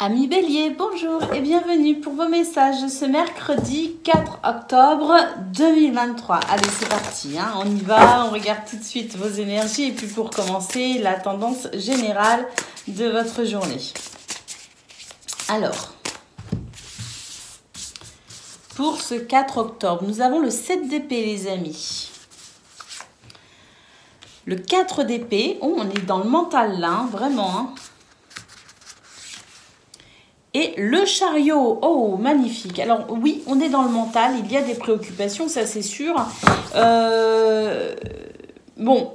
Amis Bélier, bonjour et bienvenue pour vos messages de ce mercredi 4 octobre 2023. Allez, c'est parti, hein, on y va, on regarde tout de suite vos énergies et puis pour commencer, la tendance générale de votre journée. Alors, pour ce 4 octobre, nous avons le 7 d'épée, les amis. Le 4 d'épée, oh, on est dans le mental là, hein, vraiment, hein. Et le chariot, oh, magnifique. Alors oui, on est dans le mental, il y a des préoccupations, ça c'est sûr. Bon,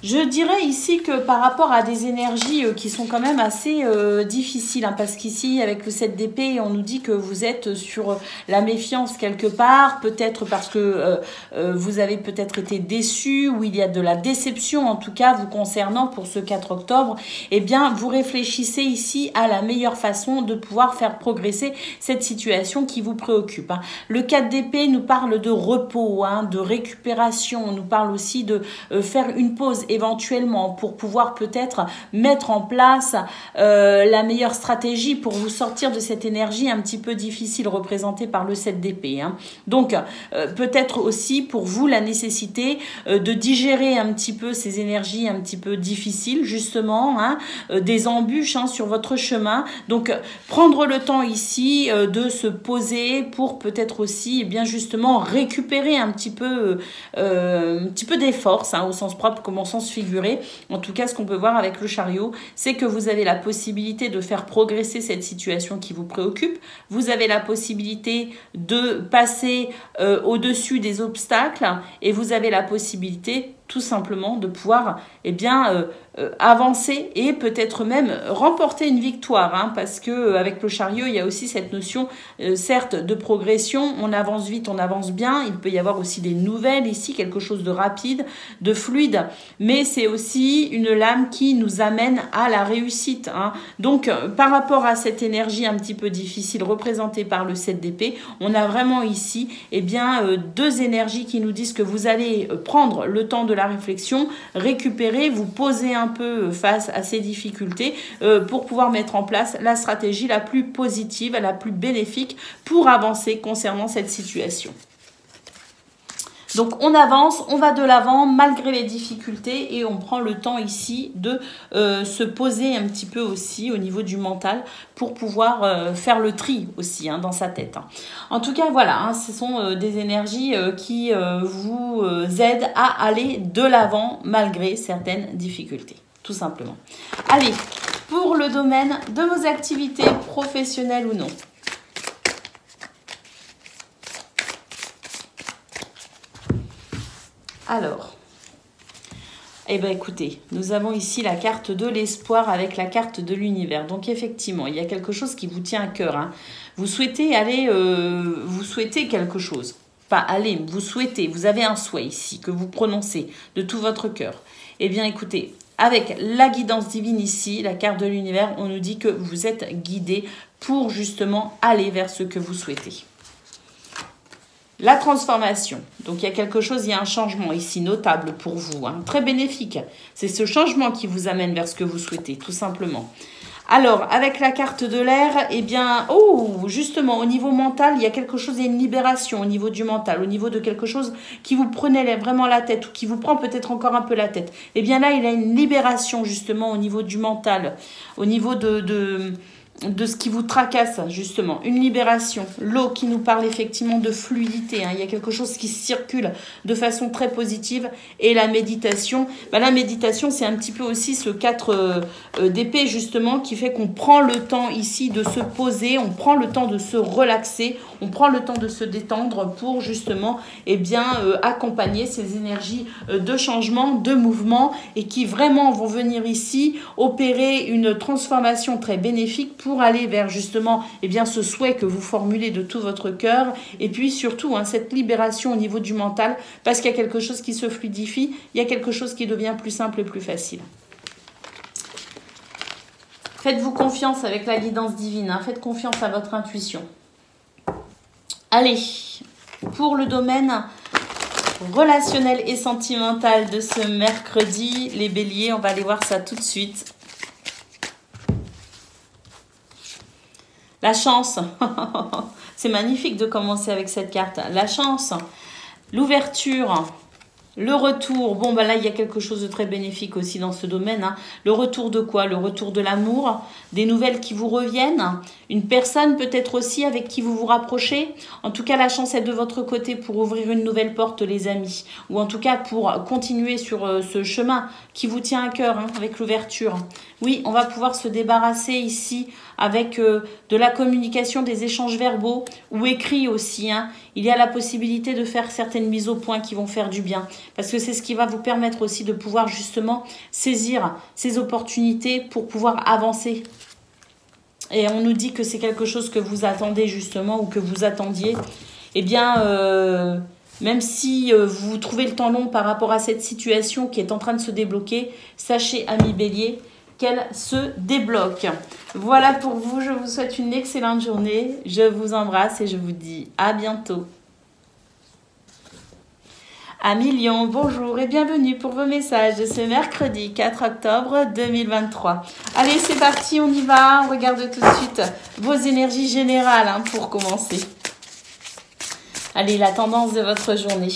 je dirais ici que par rapport à des énergies qui sont quand même assez difficiles, hein, parce qu'ici, avec le 7 d'épée, on nous dit que vous êtes sur la méfiance quelque part, peut-être parce que vous avez peut-être été déçu, ou il y a de la déception, en tout cas, vous concernant pour ce 4 octobre, eh bien, vous réfléchissez ici à la meilleure façon de pouvoir faire progresser cette situation qui vous préoccupe, hein. Le 4 d'épée nous parle de repos, hein, de récupération, on nous parle aussi de faire une pause éventuellement pour pouvoir peut-être mettre en place la meilleure stratégie pour vous sortir de cette énergie un petit peu difficile représentée par le 7 d'épée, hein. Donc peut-être aussi pour vous la nécessité de digérer un petit peu ces énergies un petit peu difficiles justement, hein, des embûches, hein, sur votre chemin. Donc prendre le temps ici de se poser pour peut-être aussi bien justement récupérer un petit peu des forces, hein, au sens propre comme au sens figuré. En tout cas, ce qu'on peut voir avec le chariot, c'est que vous avez la possibilité de faire progresser cette situation qui vous préoccupe. Vous avez la possibilité de passer au-dessus des obstacles et vous avez la possibilité tout simplement de pouvoir avancer et peut-être même remporter une victoire, hein, parce que avec le chariot, il y a aussi cette notion, certes, de progression. On avance vite, on avance bien. Il peut y avoir aussi des nouvelles ici, quelque chose de rapide, de fluide, mais c'est aussi une lame qui nous amène à la réussite, hein. Donc, par rapport à cette énergie un petit peu difficile représentée par le 7 d'épée, on a vraiment ici deux énergies qui nous disent que vous allez prendre le temps de la réflexion, récupérer, vous poser un peu face à ces difficultés pour pouvoir mettre en place la stratégie la plus positive, la plus bénéfique pour avancer concernant cette situation. Donc on avance, on va de l'avant malgré les difficultés et on prend le temps ici de se poser un petit peu aussi au niveau du mental pour pouvoir faire le tri aussi, hein, dans sa tête, hein. En tout cas, voilà, hein, ce sont des énergies qui vous aident à aller de l'avant malgré certaines difficultés, tout simplement. Allez, pour le domaine de vos activités professionnelles ou non. Alors, eh bien écoutez, nous avons ici la carte de l'espoir avec la carte de l'univers. Donc effectivement, il y a quelque chose qui vous tient à cœur, hein. Vous souhaitez aller, vous souhaitez quelque chose. Pas aller, vous souhaitez, vous avez un souhait ici que vous prononcez de tout votre cœur. Eh bien écoutez, avec la guidance divine ici, la carte de l'univers, on nous dit que vous êtes guidé pour justement aller vers ce que vous souhaitez. La transformation, donc il y a quelque chose, il y a un changement ici notable pour vous, hein, très bénéfique. C'est ce changement qui vous amène vers ce que vous souhaitez, tout simplement. Alors, avec la carte de l'air, eh bien, oh, justement, au niveau mental, il y a quelque chose, il y a une libération au niveau du mental, au niveau de quelque chose qui vous prenait vraiment la tête ou qui vous prend peut-être encore un peu la tête. Eh bien là, il y a une libération justement au niveau du mental, au niveau de ce qui vous tracasse, justement, une libération. L'eau qui nous parle effectivement de fluidité, hein. Il y a quelque chose qui circule de façon très positive. Et la méditation, la méditation, c'est un petit peu aussi ce 4 d'épée, justement, qui fait qu'on prend le temps ici de se poser, on prend le temps de se relaxer, on prend le temps de se détendre pour justement accompagner ces énergies de changement, de mouvement, et qui vraiment vont venir ici opérer une transformation très bénéfique pour aller vers justement ce souhait que vous formulez de tout votre cœur, et puis surtout, hein, cette libération au niveau du mental, parce qu'il y a quelque chose qui se fluidifie, il y a quelque chose qui devient plus simple et plus facile. Faites-vous confiance avec la guidance divine, hein, faites confiance à votre intuition. Allez, pour le domaine relationnel et sentimental de ce mercredi, les béliers, on va aller voir ça tout de suite. La chance. C'est magnifique de commencer avec cette carte. La chance, l'ouverture, le retour. Bon, bah là, il y a quelque chose de très bénéfique aussi dans ce domaine. Hein. Le retour de quoi? Le retour de l'amour, des nouvelles qui vous reviennent, une personne peut-être aussi avec qui vous vous rapprochez. En tout cas, la chance est de votre côté pour ouvrir une nouvelle porte, les amis. Ou en tout cas, pour continuer sur ce chemin qui vous tient à cœur, hein, avec l'ouverture. Oui, on va pouvoir se débarrasser ici avec de la communication, des échanges verbaux ou écrits aussi. Hein. Il y a la possibilité de faire certaines mises au point qui vont faire du bien. Parce que c'est ce qui va vous permettre aussi de pouvoir justement saisir ces opportunités pour pouvoir avancer. Et on nous dit que c'est quelque chose que vous attendez justement ou que vous attendiez. Eh bien, même si vous trouvez le temps long par rapport à cette situation qui est en train de se débloquer, sachez, amis bélier, qu'elle se débloque. Voilà pour vous, je vous souhaite une excellente journée. Je vous embrasse et je vous dis à bientôt. Amis Lion, bonjour et bienvenue pour vos messages de ce mercredi 4 octobre 2023. Allez, c'est parti, on y va. On regarde tout de suite vos énergies générales hein, pour commencer. Allez, la tendance de votre journée.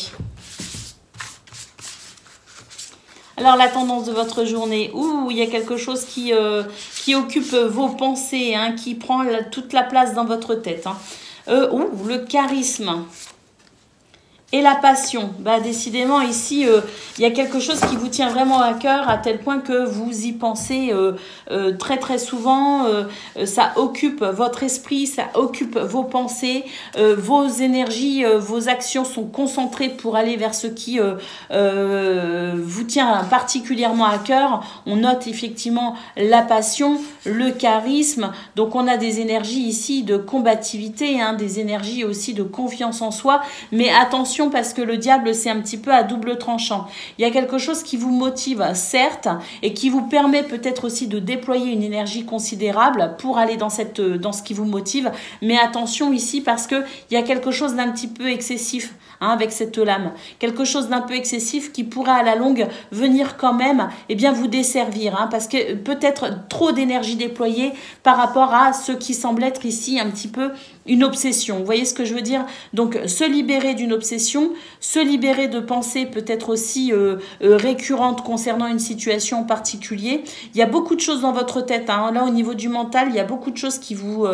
Alors, la tendance de votre journée, il y a quelque chose qui occupe vos pensées, hein, qui prend toute la place dans votre tête. Hein. Le charisme. Et la passion, bah décidément ici, il y a quelque chose qui vous tient vraiment à cœur à tel point que vous y pensez très très souvent. Ça occupe votre esprit, ça occupe vos pensées, vos énergies, vos actions sont concentrées pour aller vers ce qui vous tient particulièrement à cœur. On note effectivement la passion, le charisme. Donc on a des énergies ici de combativité, hein, des énergies aussi de confiance en soi. Mais attention, parce que le diable, c'est un petit peu à double tranchant. Il y a quelque chose qui vous motive, certes, et qui vous permet peut-être aussi de déployer une énergie considérable pour aller dans ce qui vous motive. Mais attention ici, parce qu'il y a quelque chose d'un petit peu excessif hein, avec cette lame. Quelque chose d'un peu excessif qui pourrait à la longue venir quand même bien, vous desservir. Hein, parce que peut-être trop d'énergie déployée par rapport à ce qui semble être ici un petit peu une obsession. Vous voyez ce que je veux dire? Donc, se libérer d'une obsession, se libérer de pensées peut-être aussi récurrentes concernant une situation en particulier. Il y a beaucoup de choses dans votre tête. Hein. Là, au niveau du mental, il y a beaucoup de choses qui vous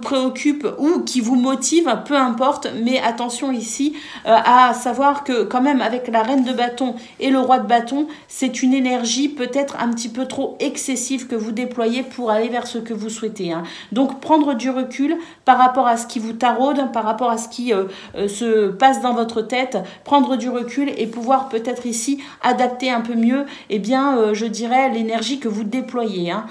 préoccupent ou qui vous motivent, peu importe. Mais attention ici à savoir que quand même, avec la reine de bâton et le roi de bâton, c'est une énergie peut-être un petit peu trop excessive que vous déployez pour aller vers ce que vous souhaitez. Hein. Donc, prendre du recul par rapport à ce qui vous taraude, par rapport à ce qui se passe dans votre tête, prendre du recul et pouvoir peut-être ici adapter un peu mieux, je dirais, l'énergie que vous déployez. Hein.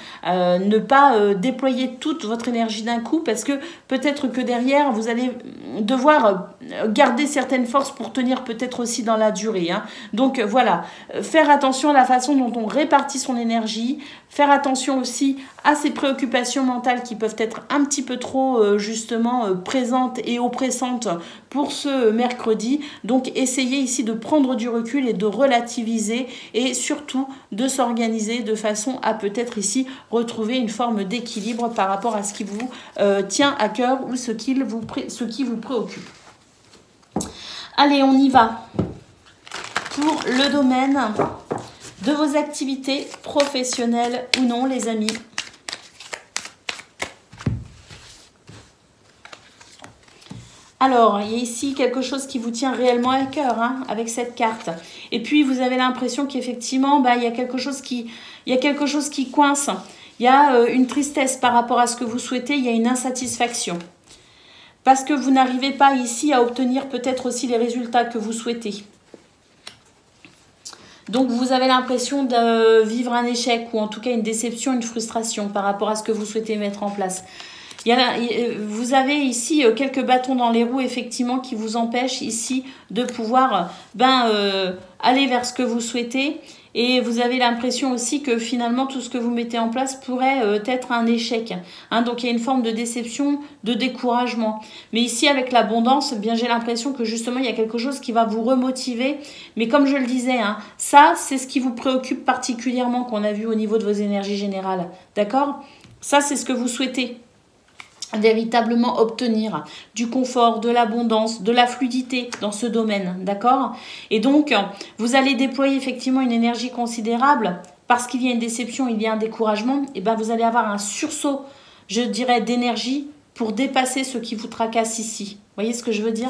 Ne pas déployer toute votre énergie d'un coup parce que peut-être que derrière, vous allez devoir garder certaines forces pour tenir peut-être aussi dans la durée. Hein. Donc voilà, faire attention à la façon dont on répartit son énergie, faire attention aussi à ces préoccupations mentales qui peuvent être un petit peu trop justement présentes et oppressantes pour ce mercredi. Donc essayez ici de prendre du recul et de relativiser et surtout de s'organiser de façon à peut-être ici retrouver une forme d'équilibre par rapport à ce qui vous tient à cœur ou ce qui vous préoccupe. Allez, on y va pour le domaine de vos activités professionnelles ou non, les amis. Alors, il y a ici quelque chose qui vous tient réellement à cœur hein, avec cette carte. Et puis, vous avez l'impression qu'effectivement, il y a quelque chose qui coince. Il y a une tristesse par rapport à ce que vous souhaitez. Il y a une insatisfaction. Parce que vous n'arrivez pas ici à obtenir peut-être aussi les résultats que vous souhaitez. Donc, vous avez l'impression de vivre un échec ou en tout cas une déception, une frustration par rapport à ce que vous souhaitez mettre en place. Vous avez ici quelques bâtons dans les roues, effectivement, qui vous empêchent ici de pouvoir aller vers ce que vous souhaitez. Et vous avez l'impression aussi que finalement, tout ce que vous mettez en place pourrait être un échec. Hein, donc, il y a une forme de déception, de découragement. Mais ici, avec l'abondance, j'ai l'impression que justement, il y a quelque chose qui va vous remotiver. Mais comme je le disais, hein, ça, c'est ce qui vous préoccupe particulièrement qu'on a vu au niveau de vos énergies générales. D'accord ? Ça, c'est ce que vous souhaitez véritablement obtenir, du confort, de l'abondance, de la fluidité dans ce domaine, d'accord? Et donc, vous allez déployer effectivement une énergie considérable parce qu'il y a une déception, il y a un découragement, et bien vous allez avoir un sursaut, je dirais, d'énergie pour dépasser ce qui vous tracasse ici. Vous voyez ce que je veux dire?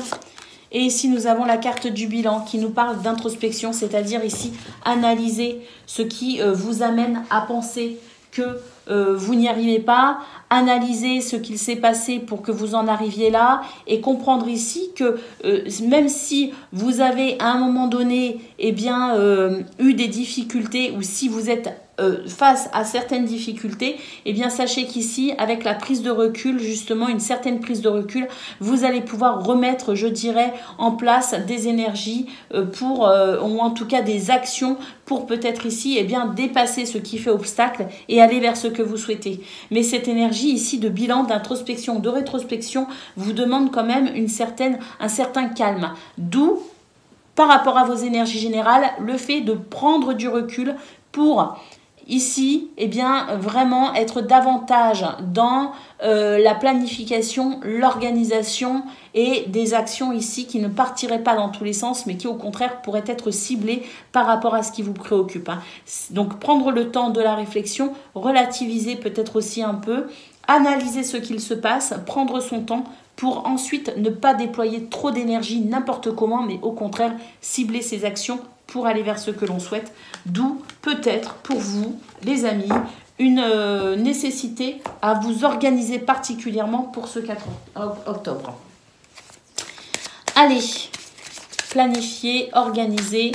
Et ici, nous avons la carte du bilan qui nous parle d'introspection, c'est-à-dire ici, analyser ce qui vous amène à penser que vous n'y arrivez pas, analyser ce qu'il s'est passé pour que vous en arriviez là et comprendre ici que même si vous avez à un moment donné eu des difficultés ou si vous êtes face à certaines difficultés, eh bien sachez qu'ici, avec la prise de recul, justement une certaine prise de recul, vous allez pouvoir remettre, je dirais, en place des énergies ou en tout cas des actions pour peut-être ici dépasser ce qui fait obstacle et aller vers ce que vous souhaitez. Mais cette énergie ici de bilan, d'introspection, de rétrospection vous demande quand même un certain calme. D'où, par rapport à vos énergies générales, le fait de prendre du recul pour ici, vraiment être davantage dans la planification, l'organisation et des actions ici qui ne partiraient pas dans tous les sens, mais qui au contraire pourraient être ciblées par rapport à ce qui vous préoccupe. Donc prendre le temps de la réflexion, relativiser peut-être aussi un peu, analyser ce qu'il se passe, prendre son temps pour ensuite ne pas déployer trop d'énergie n'importe comment, mais au contraire cibler ses actions pour aller vers ce que l'on souhaite. D'où peut-être pour vous, les amis, une nécessité à vous organiser particulièrement pour ce 4 octobre. Allez, planifier, organiser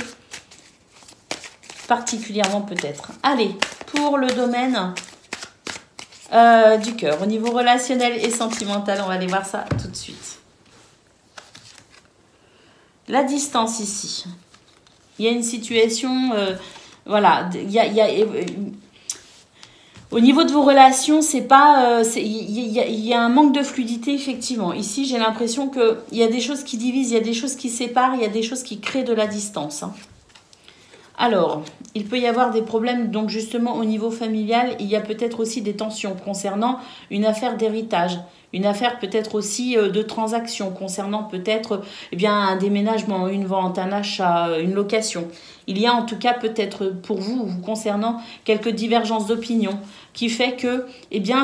particulièrement peut-être. Allez, pour le domaine du cœur, au niveau relationnel et sentimental, on va aller voir ça tout de suite. La distance ici. Il y a une situation, au niveau de vos relations, c'est pas, il y a un manque de fluidité effectivement. Ici, j'ai l'impression qu'il y a des choses qui divisent, il y a des choses qui séparent, il y a des choses qui créent de la distance. Alors, il peut y avoir des problèmes, donc justement au niveau familial, il y a peut-être aussi des tensions concernant une affaire d'héritage. Une affaire peut-être aussi de transaction concernant peut-être un déménagement, une vente, un achat, une location. Il y a en tout cas peut-être pour vous concernant quelques divergences d'opinion qui fait que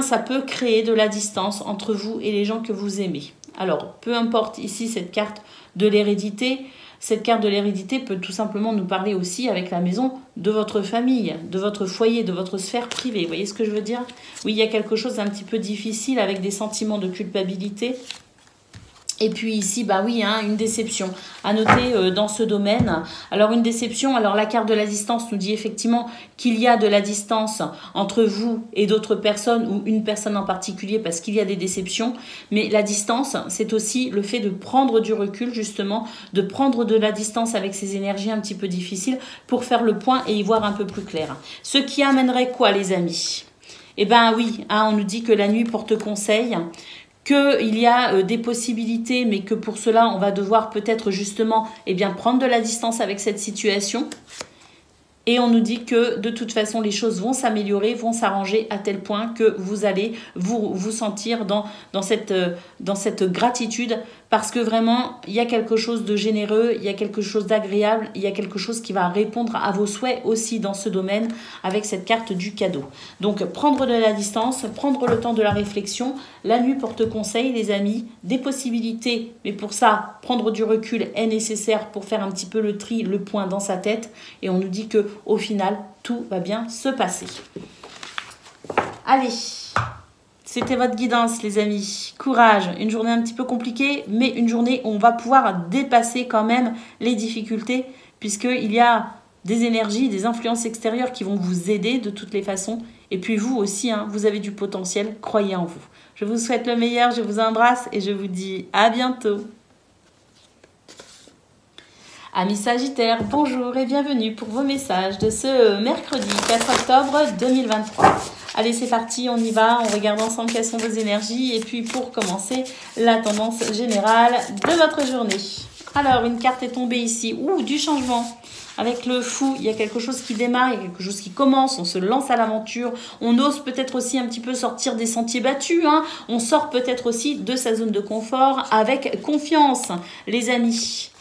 ça peut créer de la distance entre vous et les gens que vous aimez. Alors, peu importe ici cette carte de l'hérédité. Cette carte de l'hérédité peut tout simplement nous parler aussi avec la maison de votre famille, de votre foyer, de votre sphère privée. Vous voyez ce que je veux dire? Oui, il y a quelque chose d'un petit peu difficile avec des sentiments de culpabilité. Et puis ici, une déception à noter dans ce domaine. Alors une déception, alors la carte de la distance nous dit effectivement qu'il y a de la distance entre vous et d'autres personnes ou une personne en particulier parce qu'il y a des déceptions. Mais la distance, c'est aussi le fait de prendre du recul justement, de prendre de la distance avec ces énergies un petit peu difficiles pour faire le point et y voir un peu plus clair. Ce qui amènerait quoi les amis? On nous dit que la nuit porte conseil, qu'il y a des possibilités, mais que pour cela, on va devoir peut-être justement prendre de la distance avec cette situation. Et on nous dit que de toute façon, les choses vont s'améliorer, vont s'arranger à tel point que vous allez vous sentir dans cette gratitude parce que vraiment, il y a quelque chose de généreux, il y a quelque chose d'agréable, il y a quelque chose qui va répondre à vos souhaits aussi dans ce domaine avec cette carte du cadeau. Donc, prendre de la distance, prendre le temps de la réflexion. La nuit porte conseil, les amis, des possibilités. Mais pour ça, prendre du recul est nécessaire pour faire un petit peu le tri, le point dans sa tête. Et on nous dit que au final, tout va bien se passer. Allez, c'était votre guidance, les amis. Courage, une journée un petit peu compliquée, mais une journée où on va pouvoir dépasser quand même les difficultés, puisqu'il y a des énergies, des influences extérieures qui vont vous aider de toutes les façons. Et puis vous aussi, vous avez du potentiel, croyez en vous. Je vous souhaite le meilleur, je vous embrasse et je vous dis à bientôt. Amis Sagittaires, bonjour et bienvenue pour vos messages de ce mercredi 4 octobre 2023. Allez, c'est parti, on y va, on regarde ensemble quelles sont vos énergies et puis pour commencer, la tendance générale de votre journée. Alors, une carte est tombée ici, du changement. Avec le fou, il y a quelque chose qui démarre, il y a quelque chose qui commence, on se lance à l'aventure, on ose peut-être aussi un petit peu sortir des sentiers battus, hein. On sort peut-être aussi de sa zone de confort avec confiance, les amis.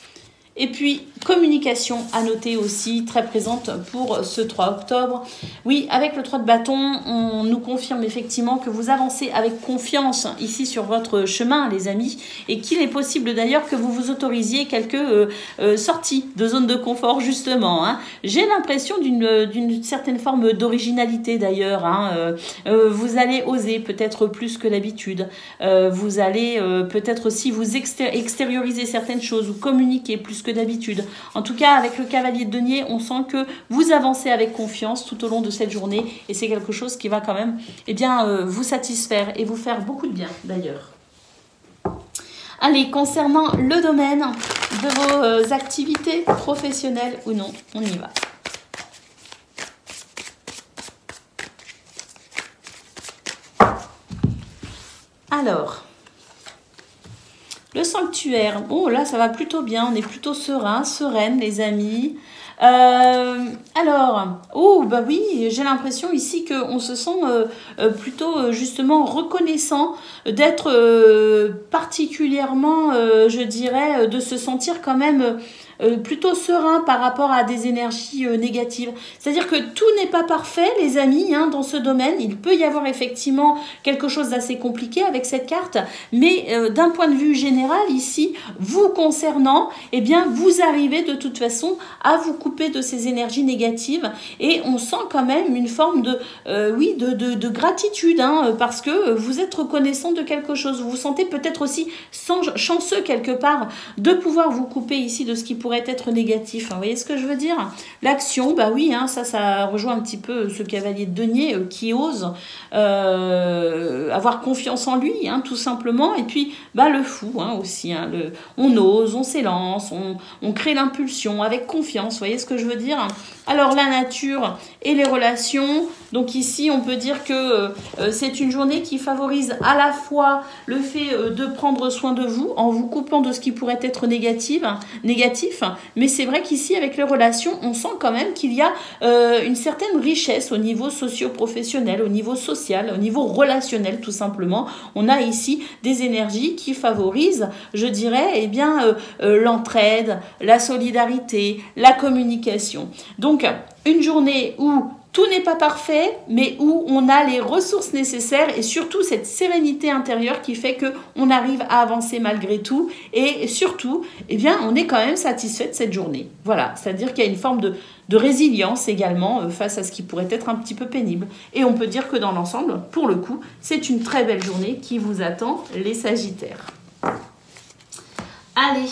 Et puis, communication à noter aussi, très présente pour ce 3 octobre. Oui, avec le 3 de bâton, on nous confirme effectivement que vous avancez avec confiance ici sur votre chemin, les amis, et qu'il est possible d'ailleurs que vous vous autorisiez quelques sorties de zone de confort, justement, hein. J'ai l'impression d'une certaine forme d'originalité d'ailleurs, hein. Vous allez oser peut-être plus que d'habitude. Vous allez peut-être aussi vous extérioriser certaines choses ou communiquer plus que d'habitude. En tout cas, avec le cavalier de denier, on sent que vous avancez avec confiance tout au long de cette journée et c'est quelque chose qui va quand même vous satisfaire et vous faire beaucoup de bien d'ailleurs. Allez, concernant le domaine de vos activités professionnelles ou non, on y va. Alors, le sanctuaire, bon là ça va plutôt bien, on est plutôt serein, sereine les amis. Alors, oh bah oui, j'ai l'impression ici qu'on se sent plutôt justement reconnaissant d'être particulièrement, je dirais, de se sentir quand même plutôt serein par rapport à des énergies négatives. C'est-à-dire que tout n'est pas parfait, les amis, hein, dans ce domaine. Il peut y avoir effectivement quelque chose d'assez compliqué avec cette carte, mais d'un point de vue général, ici, vous concernant, eh bien, vous arrivez de toute façon à vous couper de ces énergies négatives et on sent quand même une forme de gratitude, hein, parce que vous êtes reconnaissant de quelque chose. Vous vous sentez peut-être aussi chanceux quelque part de pouvoir vous couper ici de ce qui pourrait être négatif. Vous voyez ce que je veux dire? L'action, bah oui, hein, ça rejoint un petit peu ce cavalier de denier qui ose avoir confiance en lui, hein, tout simplement. Et puis, bah, le fou, hein, aussi. Hein, on ose, on s'élance, on crée l'impulsion avec confiance. Vous voyez ce que je veux dire? Alors, la nature et les relations. Donc ici, on peut dire que c'est une journée qui favorise à la fois le fait de prendre soin de vous en vous coupant de ce qui pourrait être négatif. Mais c'est vrai qu'ici, avec les relations, on sent quand même qu'il y a une certaine richesse au niveau socio-professionnel, au niveau social, au niveau relationnel, tout simplement. On a ici des énergies qui favorisent, je dirais, l'entraide, la solidarité, la communication. Donc, une journée où tout n'est pas parfait, mais où on a les ressources nécessaires et surtout cette sérénité intérieure qui fait qu'on arrive à avancer malgré tout. Et surtout, on est quand même satisfait de cette journée. Voilà, c'est-à-dire qu'il y a une forme de résilience également face à ce qui pourrait être un petit peu pénible. Et on peut dire que dans l'ensemble, pour le coup, c'est une très belle journée qui vous attend, les Sagittaires. Allez!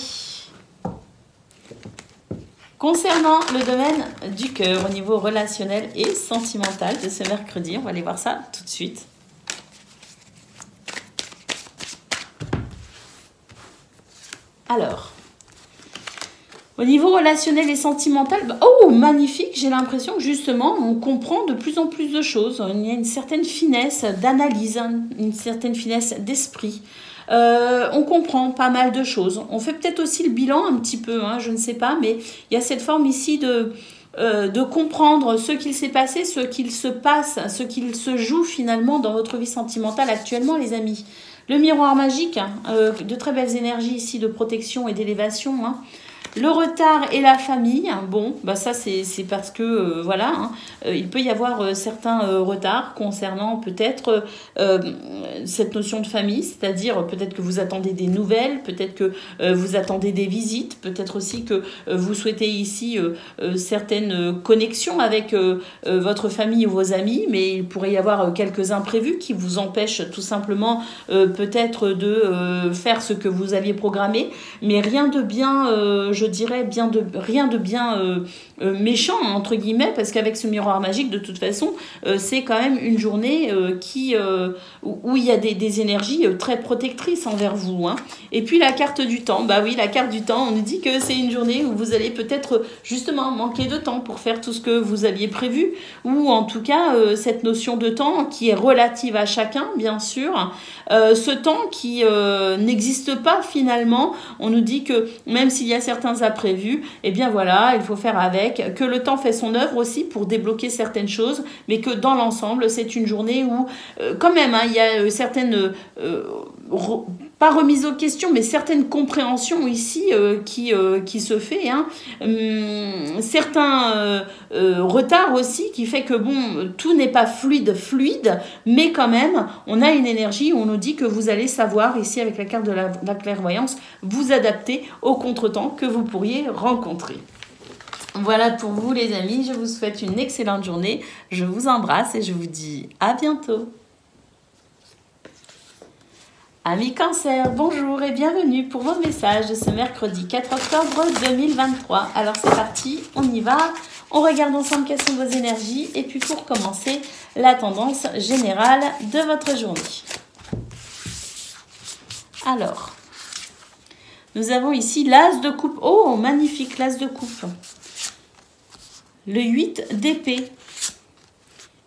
Concernant le domaine du cœur au niveau relationnel et sentimental de ce mercredi, on va aller voir ça tout de suite. Alors, au niveau relationnel et sentimental, oh magnifique, j'ai l'impression que justement on comprend de plus en plus de choses. Il y a une certaine finesse d'analyse, une certaine finesse d'esprit. On comprend pas mal de choses. On fait peut-être aussi le bilan un petit peu, hein, je ne sais pas, mais il y a cette forme ici de comprendre ce qu'il s'est passé, ce qu'il se passe, ce qu'il se joue finalement dans votre vie sentimentale actuellement, les amis. Le miroir magique, de très belles énergies ici de protection et d'élévation, hein. Le retard et la famille, bon, bah ça c'est parce que, voilà, hein, il peut y avoir certains retards concernant peut-être cette notion de famille, c'est-à-dire peut-être que vous attendez des nouvelles, peut-être que vous attendez des visites, peut-être aussi que vous souhaitez ici certaines connexions avec votre famille ou vos amis, mais il pourrait y avoir quelques imprévus qui vous empêchent tout simplement peut-être de faire ce que vous aviez programmé, mais rien de bien, je dirais rien de bien méchant, entre guillemets, parce qu'avec ce miroir magique, de toute façon, c'est quand même une journée où il y a des énergies très protectrices envers vous, hein. Et puis la carte du temps, bah oui, la carte du temps, on nous dit que c'est une journée où vous allez peut-être justement manquer de temps pour faire tout ce que vous aviez prévu, ou en tout cas cette notion de temps qui est relative à chacun, bien sûr, ce temps qui n'existe pas finalement. On nous dit que même s'il y a certains certains imprévus, eh bien voilà, il faut faire avec, que le temps fait son œuvre aussi pour débloquer certaines choses, mais que dans l'ensemble, c'est une journée où, quand même, hein, il y a certaines... pas remise aux questions, mais certaines compréhensions ici qui se fait. Hein. Certains retards aussi qui fait que bon, tout n'est pas fluide, mais quand même, on a une énergie où on nous dit que vous allez savoir, ici avec la carte de la clairvoyance, vous adapter aux contretemps que vous pourriez rencontrer. Voilà pour vous les amis, je vous souhaite une excellente journée, je vous embrasse et je vous dis à bientôt. Amis Cancer, bonjour et bienvenue pour vos messages de ce mercredi 4 octobre 2023. Alors c'est parti, on y va, on regarde ensemble quelles sont vos énergies et puis pour commencer, la tendance générale de votre journée. Alors, nous avons ici l'as de coupe. Oh, magnifique, l'as de coupe. Le 8 d'épée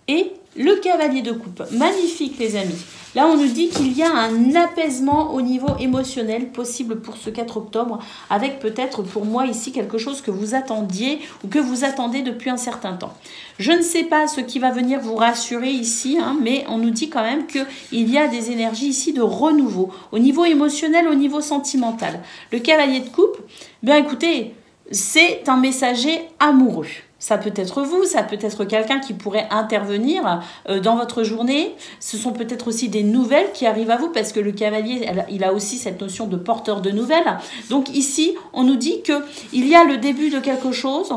et le cavalier de coupe. Magnifique les amis. Là, on nous dit qu'il y a un apaisement au niveau émotionnel possible pour ce 4 octobre, avec peut-être pour moi ici quelque chose que vous attendiez ou que vous attendez depuis un certain temps. Je ne sais pas ce qui va venir vous rassurer ici, hein, mais on nous dit quand même qu'il y a des énergies ici de renouveau, au niveau émotionnel, au niveau sentimental. Le cavalier de coupe, bien écoutez, c'est un messager amoureux. Ça peut être vous, ça peut être quelqu'un qui pourrait intervenir dans votre journée. Ce sont peut-être aussi des nouvelles qui arrivent à vous parce que le cavalier, il a aussi cette notion de porteur de nouvelles. Donc ici, on nous dit qu'il y a le début de quelque chose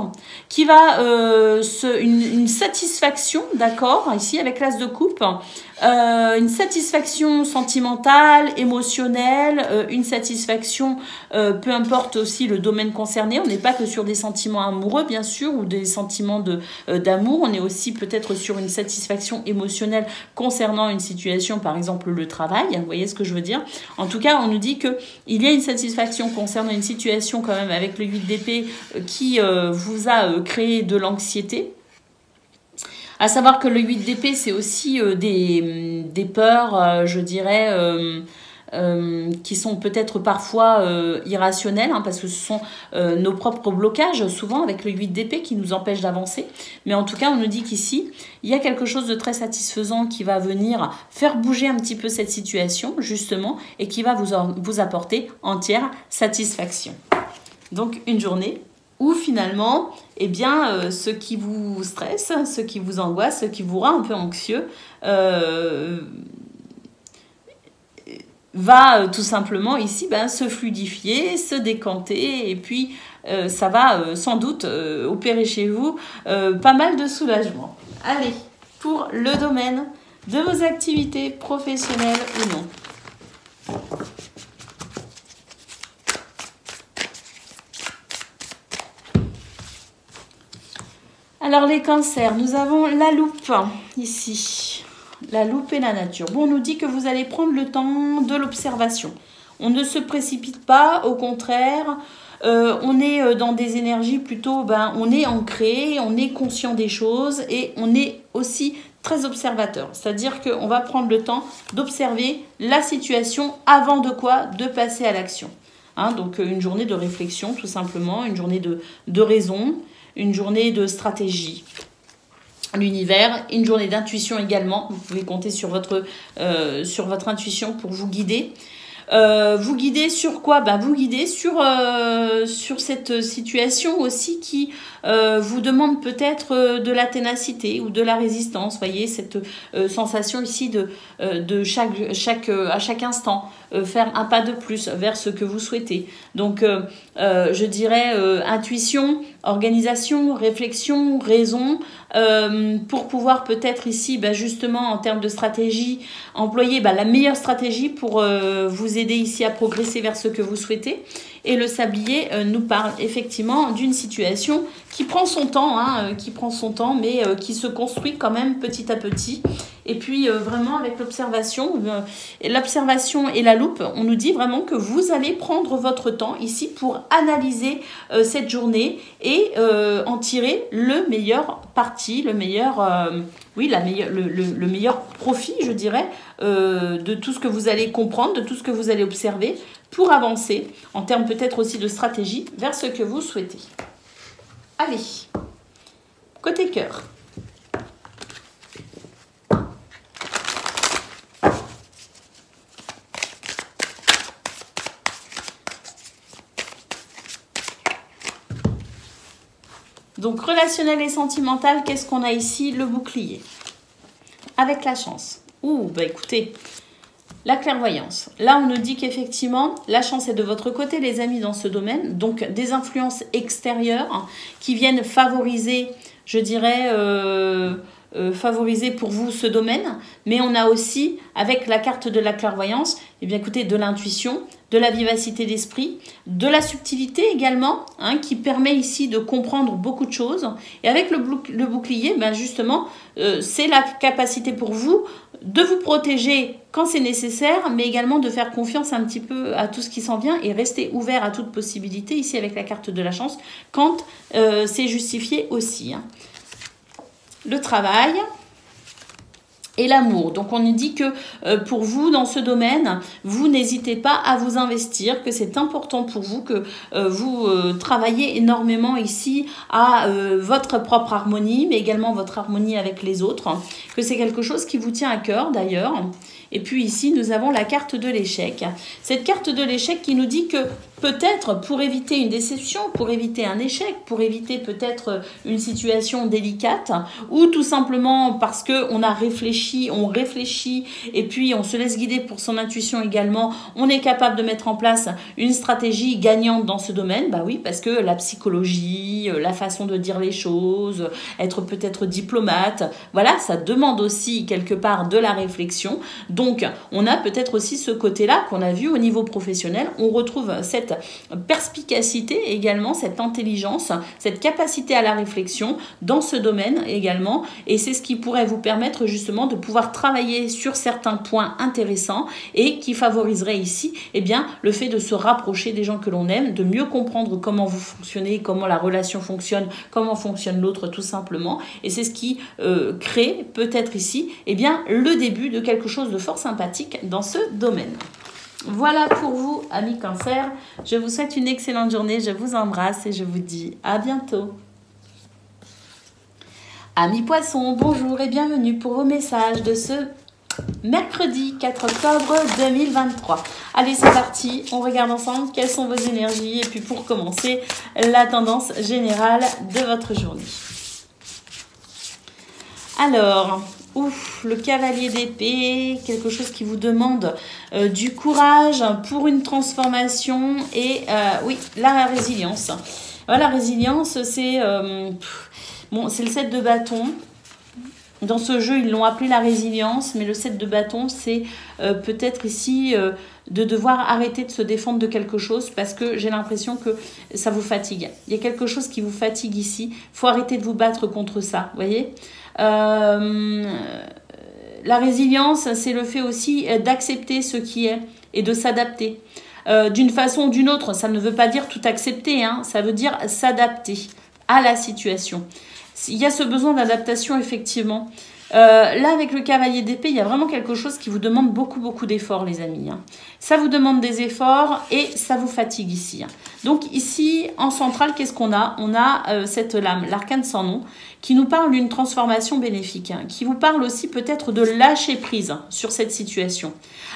qui va, une satisfaction, d'accord, ici avec l'as de coupe, une satisfaction sentimentale, émotionnelle, une satisfaction, peu importe aussi le domaine concerné. On n'est pas que sur des sentiments amoureux, bien sûr, ou des sentiments d'amour. On est aussi peut-être sur une satisfaction émotionnelle concernant une situation, par exemple le travail. Vous voyez ce que je veux dire? En tout cas, on nous dit qu'il y a une satisfaction concernant une situation quand même avec le 8 d'épée qui vous a créé de l'anxiété. À savoir que le 8 d'épée, c'est aussi des peurs, je dirais, qui sont peut-être parfois irrationnelles, hein, parce que ce sont nos propres blocages, souvent avec le 8 d'épée, qui nous empêchent d'avancer. Mais en tout cas, on nous dit qu'ici, il y a quelque chose de très satisfaisant qui va venir faire bouger un petit peu cette situation, justement, et qui va vous apporter entière satisfaction. Donc, une journée où finalement, eh bien, ce qui vous stresse, ce qui vous angoisse, ce qui vous rend un peu anxieux, va tout simplement ici se fluidifier, se décanter, et puis ça va sans doute opérer chez vous pas mal de soulagement. Allez, pour le domaine de vos activités professionnelles ou non. Alors les cancers, nous avons la loupe ici, la loupe et la nature. Bon, on nous dit que vous allez prendre le temps de l'observation. On ne se précipite pas, au contraire, on est dans des énergies plutôt, on est ancré, on est conscient des choses et on est aussi très observateur. C'est-à-dire qu'on va prendre le temps d'observer la situation avant de quoi? De passer à l'action. Hein, donc une journée de réflexion tout simplement, une journée de raison, une journée de stratégie. L'univers, une journée d'intuition également. Vous pouvez compter sur votre intuition pour vous guider. Vous guider sur quoi? Vous guider sur cette situation aussi qui vous demande peut-être de la ténacité ou de la résistance. Vous voyez, cette sensation ici de à chaque instant faire un pas de plus vers ce que vous souhaitez. Donc, je dirais intuition, organisation, réflexion, raison, pour pouvoir peut-être ici, justement, en termes de stratégie, employer la meilleure stratégie pour vous aider ici à progresser vers ce que vous souhaitez. Et le sablier nous parle effectivement d'une situation qui prend son temps, mais qui se construit quand même petit à petit Et puis vraiment avec l'observation et la loupe, on nous dit vraiment que vous allez prendre votre temps ici pour analyser cette journée et en tirer le meilleur parti, le meilleur, le meilleur profit, je dirais, de tout ce que vous allez comprendre, de tout ce que vous allez observer pour avancer en termes peut-être aussi de stratégie vers ce que vous souhaitez. Allez, côté cœur. Donc, relationnel et sentimental, qu'est-ce qu'on a ici? Le bouclier. Avec la chance. Ouh, bah écoutez, la clairvoyance. Là, on nous dit qu'effectivement, la chance est de votre côté, les amis, dans ce domaine. Donc, des influences extérieures qui viennent favoriser, je dirais, favoriser pour vous ce domaine. Mais on a aussi, avec la carte de la clairvoyance, eh bien, écoutez, de l'intuition, de la vivacité d'esprit, de la subtilité également, hein, qui permet ici de comprendre beaucoup de choses. Et avec le bouclier, ben justement, c'est la capacité pour vous de vous protéger quand c'est nécessaire, mais également de faire confiance un petit peu à tout ce qui s'en vient et rester ouvert à toute possibilité, ici avec la carte de la chance, quand c'est justifié aussi. Hein. Le travail et l'amour. Donc on nous dit que pour vous dans ce domaine, vous n'hésitez pas à vous investir, que c'est important pour vous, que vous travaillez énormément ici à votre propre harmonie, mais également votre harmonie avec les autres, que c'est quelque chose qui vous tient à cœur d'ailleurs. Et puis ici, nous avons la carte de l'échec. Cette carte de l'échec qui nous dit que peut-être pour éviter une déception, pour éviter un échec, pour éviter peut-être une situation délicate, ou tout simplement parce qu'on a réfléchi, on réfléchit et puis on se laisse guider pour son intuition également, on est capable de mettre en place une stratégie gagnante dans ce domaine. Bah oui, parce que la psychologie, la façon de dire les choses, être peut-être diplomate, voilà, ça demande aussi quelque part de la réflexion. Donc, on a peut-être aussi ce côté-là qu'on a vu au niveau professionnel. On retrouve cette perspicacité également, cette intelligence, cette capacité à la réflexion dans ce domaine également. Et c'est ce qui pourrait vous permettre justement de pouvoir travailler sur certains points intéressants et qui favoriserait ici eh bien, le fait de se rapprocher des gens que l'on aime, de mieux comprendre comment vous fonctionnez, comment la relation fonctionne, comment fonctionne l'autre tout simplement. Et c'est ce qui crée peut-être ici eh bien, le début de quelque chose de fort sympathique dans ce domaine. Voilà pour vous, amis Cancer. Je vous souhaite une excellente journée. Je vous embrasse et je vous dis à bientôt. Amis Poissons, bonjour et bienvenue pour vos messages de ce mercredi 4 octobre 2023. Allez, c'est parti. On regarde ensemble quelles sont vos énergies et puis pour commencer, la tendance générale de votre journée. Alors, le cavalier d'épée, quelque chose qui vous demande du courage pour une transformation et oui, la résilience. La résilience, c'est c'est le 7 de bâton. Dans ce jeu, ils l'ont appelé la résilience, mais le 7 de bâton, c'est peut-être ici de devoir arrêter de se défendre de quelque chose parce que j'ai l'impression que ça vous fatigue. Il y a quelque chose qui vous fatigue ici. Il faut arrêter de vous battre contre ça, vous voyez ? La résilience, c'est le fait aussi d'accepter ce qui est et de s'adapter. D'une façon ou d'une autre, ça ne veut pas dire tout accepter, hein, ça veut dire s'adapter à la situation. Il y a ce besoin d'adaptation, effectivement. Là, avec le cavalier d'épée, il y a vraiment quelque chose qui vous demande beaucoup d'efforts, les amis. Hein. Ça vous demande des efforts et ça vous fatigue ici. Hein. Donc ici, en centrale, qu'est-ce qu'on a? On a cette lame, l'arcane sans nom, qui nous parle d'une transformation bénéfique, hein, qui vous parle aussi peut-être de lâcher prise sur cette situation.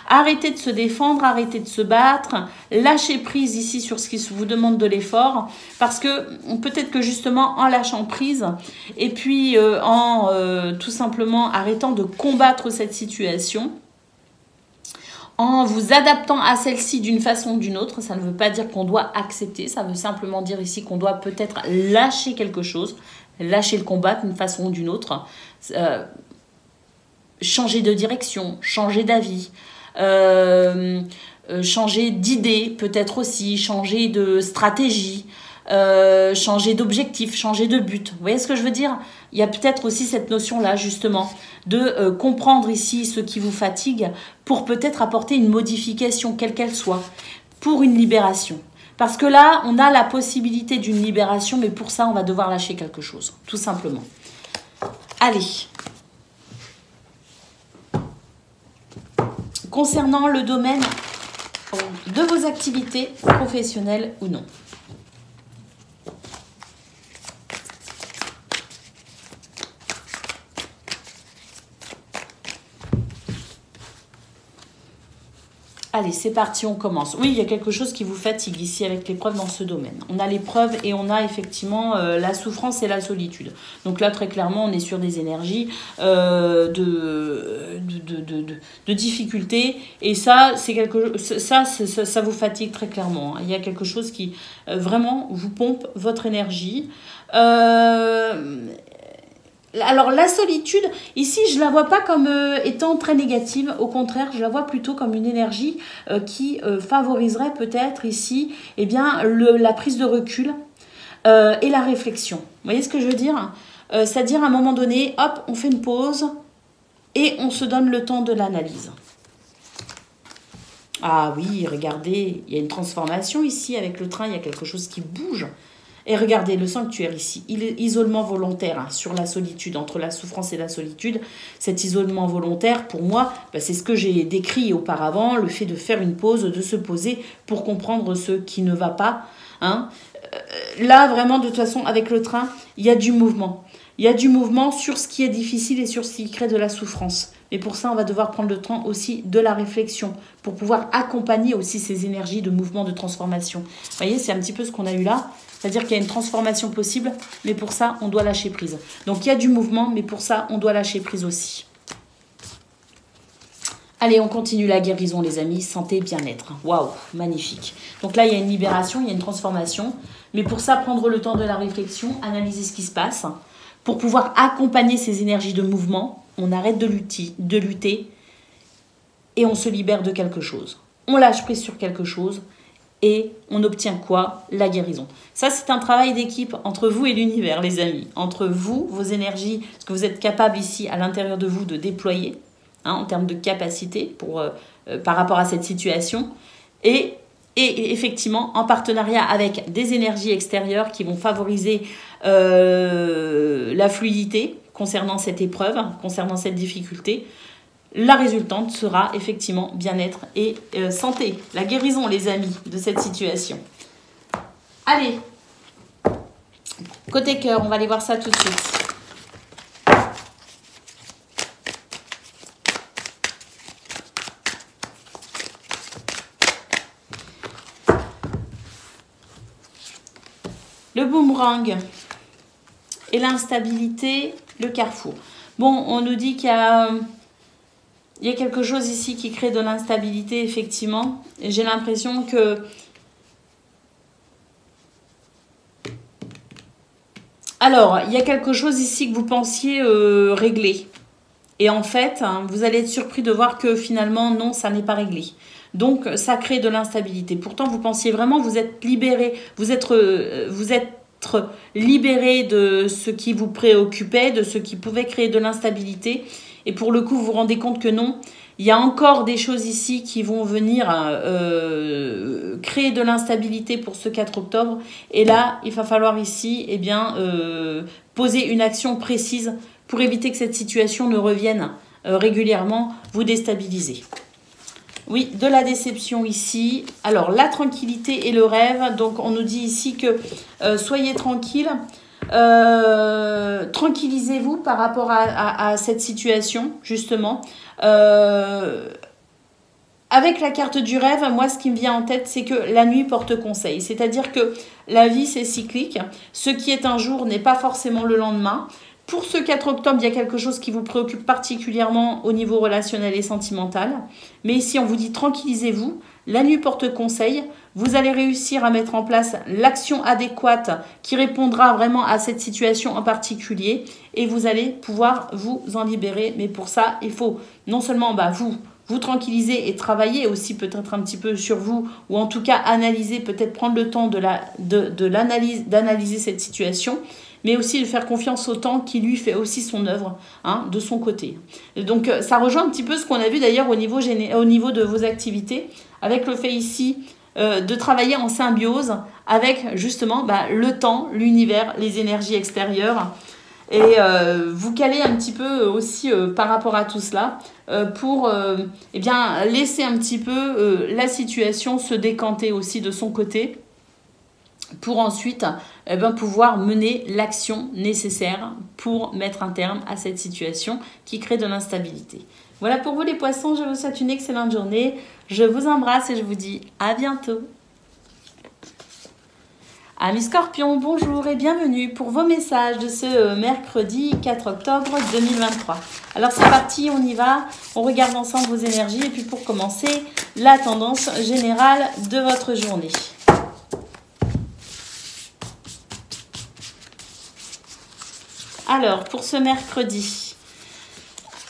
Arrêtez de se défendre, arrêtez de se battre, lâchez prise ici sur ce qui vous demande de l'effort, parce que peut-être que justement en lâchant prise, et puis tout simplement arrêtant de combattre cette situation, en vous adaptant à celle-ci d'une façon ou d'une autre, ça ne veut pas dire qu'on doit accepter, ça veut simplement dire ici qu'on doit peut-être lâcher quelque chose, lâcher le combat d'une façon ou d'une autre, changer de direction, changer d'avis, changer d'idée peut-être aussi, changer de stratégie, changer d'objectif, changer de but. Vous voyez ce que je veux dire? Il y a peut-être aussi cette notion-là, justement, de comprendre ici ce qui vous fatigue pour peut-être apporter une modification, quelle qu'elle soit, pour une libération. Parce que là, on a la possibilité d'une libération, mais pour ça, on va devoir lâcher quelque chose, tout simplement. Allez. Concernant le domaine de vos activités professionnelles ou non. Allez, c'est parti, on commence. Oui, il y a quelque chose qui vous fatigue ici avec l'épreuve dans ce domaine. On a l'épreuve et on a effectivement la souffrance et la solitude. Donc là, très clairement, on est sur des énergies de difficultés. Et ça, ça vous fatigue très clairement. Il y a quelque chose qui vraiment vous pompe votre énergie. Alors la solitude, ici je la vois pas comme étant très négative, au contraire je la vois plutôt comme une énergie qui favoriserait peut-être ici eh bien, la prise de recul et la réflexion. Vous voyez ce que je veux dire? C'est-à-dire à un moment donné, hop, on fait une pause et on se donne le temps de l'analyse. Ah oui, regardez, il y a une transformation ici avec le train, il y a quelque chose qui bouge. Et regardez, le sanctuaire ici, isolement volontaire hein, sur la solitude, entre la souffrance et la solitude. Cet isolement volontaire, pour moi, bah, c'est ce que j'ai décrit auparavant, le fait de faire une pause, de se poser pour comprendre ce qui ne va pas. Hein. Là, vraiment, de toute façon, avec le train, il y a du mouvement. Il y a du mouvement sur ce qui est difficile et sur ce qui crée de la souffrance. Mais pour ça, on va devoir prendre le temps aussi de la réflexion pour pouvoir accompagner aussi ces énergies de mouvement, de transformation. Vous voyez, c'est un petit peu ce qu'on a eu là. C'est-à-dire qu'il y a une transformation possible, mais pour ça, on doit lâcher prise. Donc, il y a du mouvement, mais pour ça, on doit lâcher prise aussi. Allez, on continue la guérison, les amis. Santé, bien-être. Waouh, magnifique. Donc là, il y a une libération, il y a une transformation. Mais pour ça, prendre le temps de la réflexion, analyser ce qui se passe. Pour pouvoir accompagner ces énergies de mouvement, on arrête de lutter et on se libère de quelque chose. On lâche prise sur quelque chose. Et on obtient quoi? La guérison. Ça, c'est un travail d'équipe entre vous et l'univers, les amis. Entre vous, vos énergies, ce que vous êtes capable ici, à l'intérieur de vous, de déployer, hein, en termes de capacité par rapport à cette situation. Et effectivement, en partenariat avec des énergies extérieures qui vont favoriser la fluidité concernant cette épreuve, concernant cette difficulté. La résultante sera effectivement bien-être et santé. La guérison, les amis, de cette situation. Allez, côté cœur, on va aller voir ça tout de suite. Le boomerang et l'instabilité, le carrefour. Bon, on nous dit qu'il y a... Il y a quelque chose ici qui crée de l'instabilité, effectivement. J'ai l'impression que... Alors, il y a quelque chose ici que vous pensiez régler. Et en fait, hein, vous allez être surpris de voir que finalement, non, ça n'est pas réglé. Donc, ça crée de l'instabilité. Pourtant, vous pensiez vraiment, vous êtes libéré, vous êtes libéré de ce qui vous préoccupait, de ce qui pouvait créer de l'instabilité. Et pour le coup, vous vous rendez compte que non, il y a encore des choses ici qui vont venir créer de l'instabilité pour ce 4 octobre. Et là, il va falloir ici eh bien, poser une action précise pour éviter que cette situation ne revienne régulièrement vous déstabiliser. Oui, de la déception ici. Alors, la tranquillité et le rêve. Donc, on nous dit ici que soyez tranquille. Tranquillisez-vous par rapport à cette situation, justement. Avec la carte du rêve, moi, ce qui me vient en tête, c'est que la nuit porte conseil. C'est-à-dire que la vie, c'est cyclique. Ce qui est un jour n'est pas forcément le lendemain. Pour ce 4 octobre, il y a quelque chose qui vous préoccupe particulièrement au niveau relationnel et sentimental. Mais ici, on vous dit tranquillisez-vous. La nuit porte conseil. Vous allez réussir à mettre en place l'action adéquate qui répondra vraiment à cette situation en particulier. Et vous allez pouvoir vous en libérer. Mais pour ça, il faut non seulement vous vous tranquilliser et travailler aussi peut-être un petit peu sur vous, ou en tout cas analyser, peut-être prendre le temps d'analyser cette situation, mais aussi de faire confiance au temps qui lui fait aussi son œuvre, hein, de son côté. Donc ça rejoint un petit peu ce qu'on a vu d'ailleurs au niveau de vos activités, avec le fait ici de travailler en symbiose avec justement le temps, l'univers, les énergies extérieures, et vous caler un petit peu aussi par rapport à tout cela pour laisser un petit peu la situation se décanter aussi de son côté, pour ensuite pouvoir mener l'action nécessaire pour mettre un terme à cette situation qui crée de l'instabilité. Voilà pour vous les poissons, je vous souhaite une excellente journée, je vous embrasse et je vous dis à bientôt. Amis Scorpions, bonjour et bienvenue pour vos messages de ce mercredi 4 octobre 2023. Alors c'est parti, on y va, on regarde ensemble vos énergies et puis pour commencer, la tendance générale de votre journée. Alors, pour ce mercredi,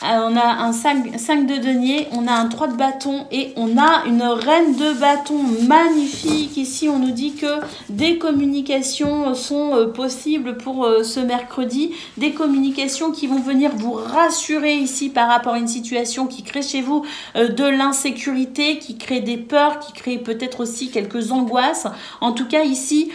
on a un 5 de denier, on a un 3 de bâton et on a une reine de bâton magnifique. Ici, on nous dit que des communications sont possibles pour ce mercredi. Des communications qui vont venir vous rassurer ici par rapport à une situation qui crée chez vous de l'insécurité, qui crée des peurs, qui crée peut-être aussi quelques angoisses. En tout cas, ici,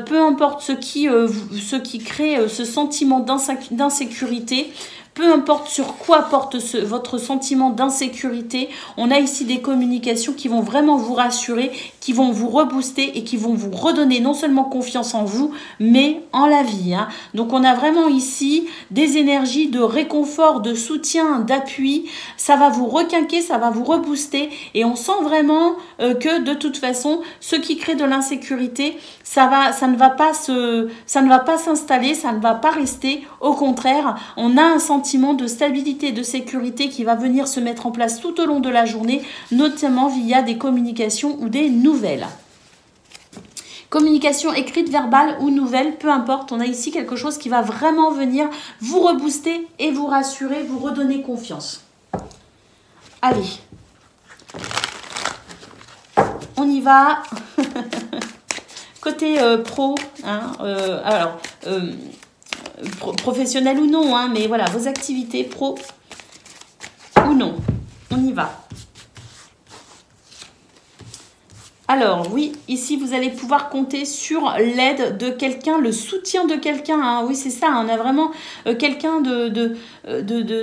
peu importe ce qui crée ce sentiment d'insécurité, peu importe sur quoi porte votre sentiment d'insécurité, on a ici des communications qui vont vraiment vous rassurer, qui vont vous rebooster et qui vont vous redonner non seulement confiance en vous, mais en la vie. Hein. Donc on a vraiment ici des énergies de réconfort, de soutien, d'appui. Ça va vous requinquer, ça va vous rebooster et on sent vraiment que de toute façon, ce qui crée de l'insécurité, ça ne va pas s'installer, ça ne va pas rester. Au contraire, on a un sentiment de stabilité et de sécurité qui va venir se mettre en place tout au long de la journée, notamment via des communications ou des nouvelles. Communication écrite, verbale ou nouvelle, peu importe, on a ici quelque chose qui va vraiment venir vous rebooster et vous rassurer, vous redonner confiance. Allez, on y va. Côté pro, hein, professionnel ou non, hein, mais voilà, vos activités pro ou non, on y va. Alors oui, ici vous allez pouvoir compter sur l'aide de quelqu'un, le soutien de quelqu'un, hein. Oui c'est ça, on a vraiment quelqu'un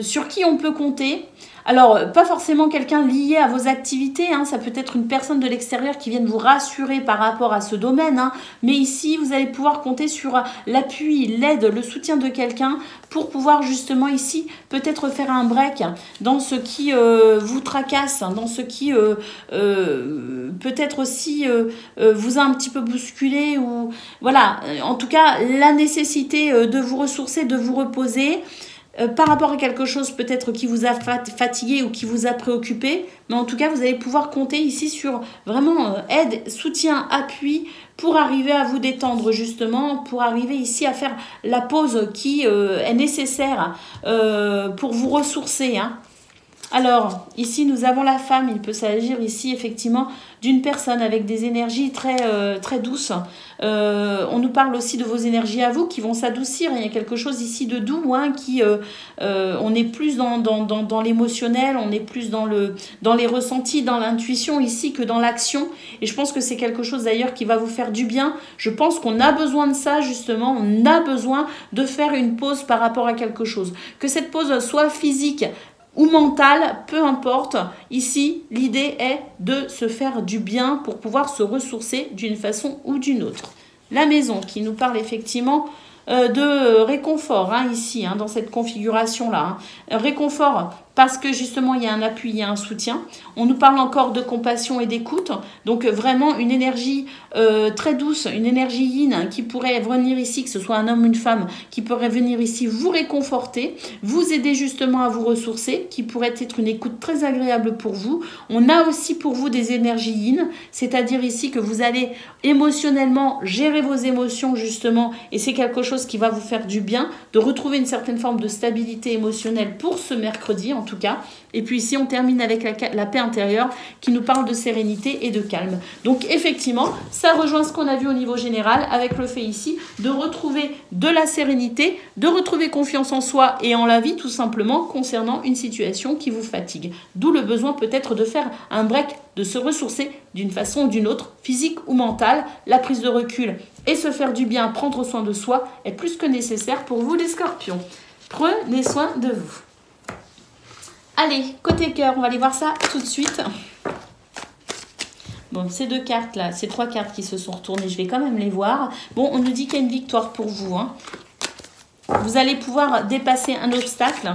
sur qui on peut compter. Alors, pas forcément quelqu'un lié à vos activités, hein, ça peut être une personne de l'extérieur qui vienne vous rassurer par rapport à ce domaine, hein, mais ici, vous allez pouvoir compter sur l'appui, l'aide, le soutien de quelqu'un pour pouvoir justement ici peut-être faire un break dans ce qui vous tracasse, dans ce qui peut-être aussi vous a un petit peu bousculé, ou voilà, en tout cas, la nécessité de vous ressourcer, de vous reposer, par rapport à quelque chose peut-être qui vous a fatigué ou qui vous a préoccupé, mais en tout cas vous allez pouvoir compter ici sur vraiment aide, soutien, appui pour arriver à vous détendre justement, pour arriver ici à faire la pause qui est nécessaire pour vous ressourcer, hein. Alors, ici, nous avons la femme. Il peut s'agir ici, effectivement, d'une personne avec des énergies très douces. On nous parle aussi de vos énergies à vous qui vont s'adoucir. Il y a quelque chose ici de doux, hein, on est plus dans l'émotionnel, on est plus dans les ressentis, dans l'intuition ici que dans l'action. Et je pense que c'est quelque chose d'ailleurs qui va vous faire du bien. Je pense qu'on a besoin de ça, justement. On a besoin de faire une pause par rapport à quelque chose. Que cette pause soit physique ou mentale, peu importe. Ici, l'idée est de se faire du bien pour pouvoir se ressourcer d'une façon ou d'une autre. La maison qui nous parle effectivement de réconfort, hein, ici, hein, dans cette configuration-là. Hein. Réconfort parce que justement, il y a un appui, il y a un soutien. On nous parle encore de compassion et d'écoute. Donc, vraiment, une énergie très douce, une énergie yin, hein, qui pourrait venir ici, que ce soit un homme ou une femme, qui pourrait venir ici vous réconforter, vous aider justement à vous ressourcer, qui pourrait être une écoute très agréable pour vous. On a aussi pour vous des énergies yin, c'est-à-dire ici que vous allez émotionnellement gérer vos émotions justement, et c'est quelque chose qui va vous faire du bien, de retrouver une certaine forme de stabilité émotionnelle pour ce mercredi, en tout cas. Et puis ici, on termine avec la paix intérieure qui nous parle de sérénité et de calme. Donc effectivement, ça rejoint ce qu'on a vu au niveau général avec le fait ici de retrouver de la sérénité, de retrouver confiance en soi et en la vie tout simplement concernant une situation qui vous fatigue. D'où le besoin peut-être de faire un break, de se ressourcer d'une façon ou d'une autre, physique ou mentale. La prise de recul et se faire du bien, prendre soin de soi est plus que nécessaire pour vous les scorpions. Prenez soin de vous. Allez, côté cœur, on va aller voir ça tout de suite. Bon, ces deux cartes-là, ces trois cartes qui se sont retournées, je vais quand même les voir. Bon, on nous dit qu'il y a une victoire pour vous, hein. Vous allez pouvoir dépasser un obstacle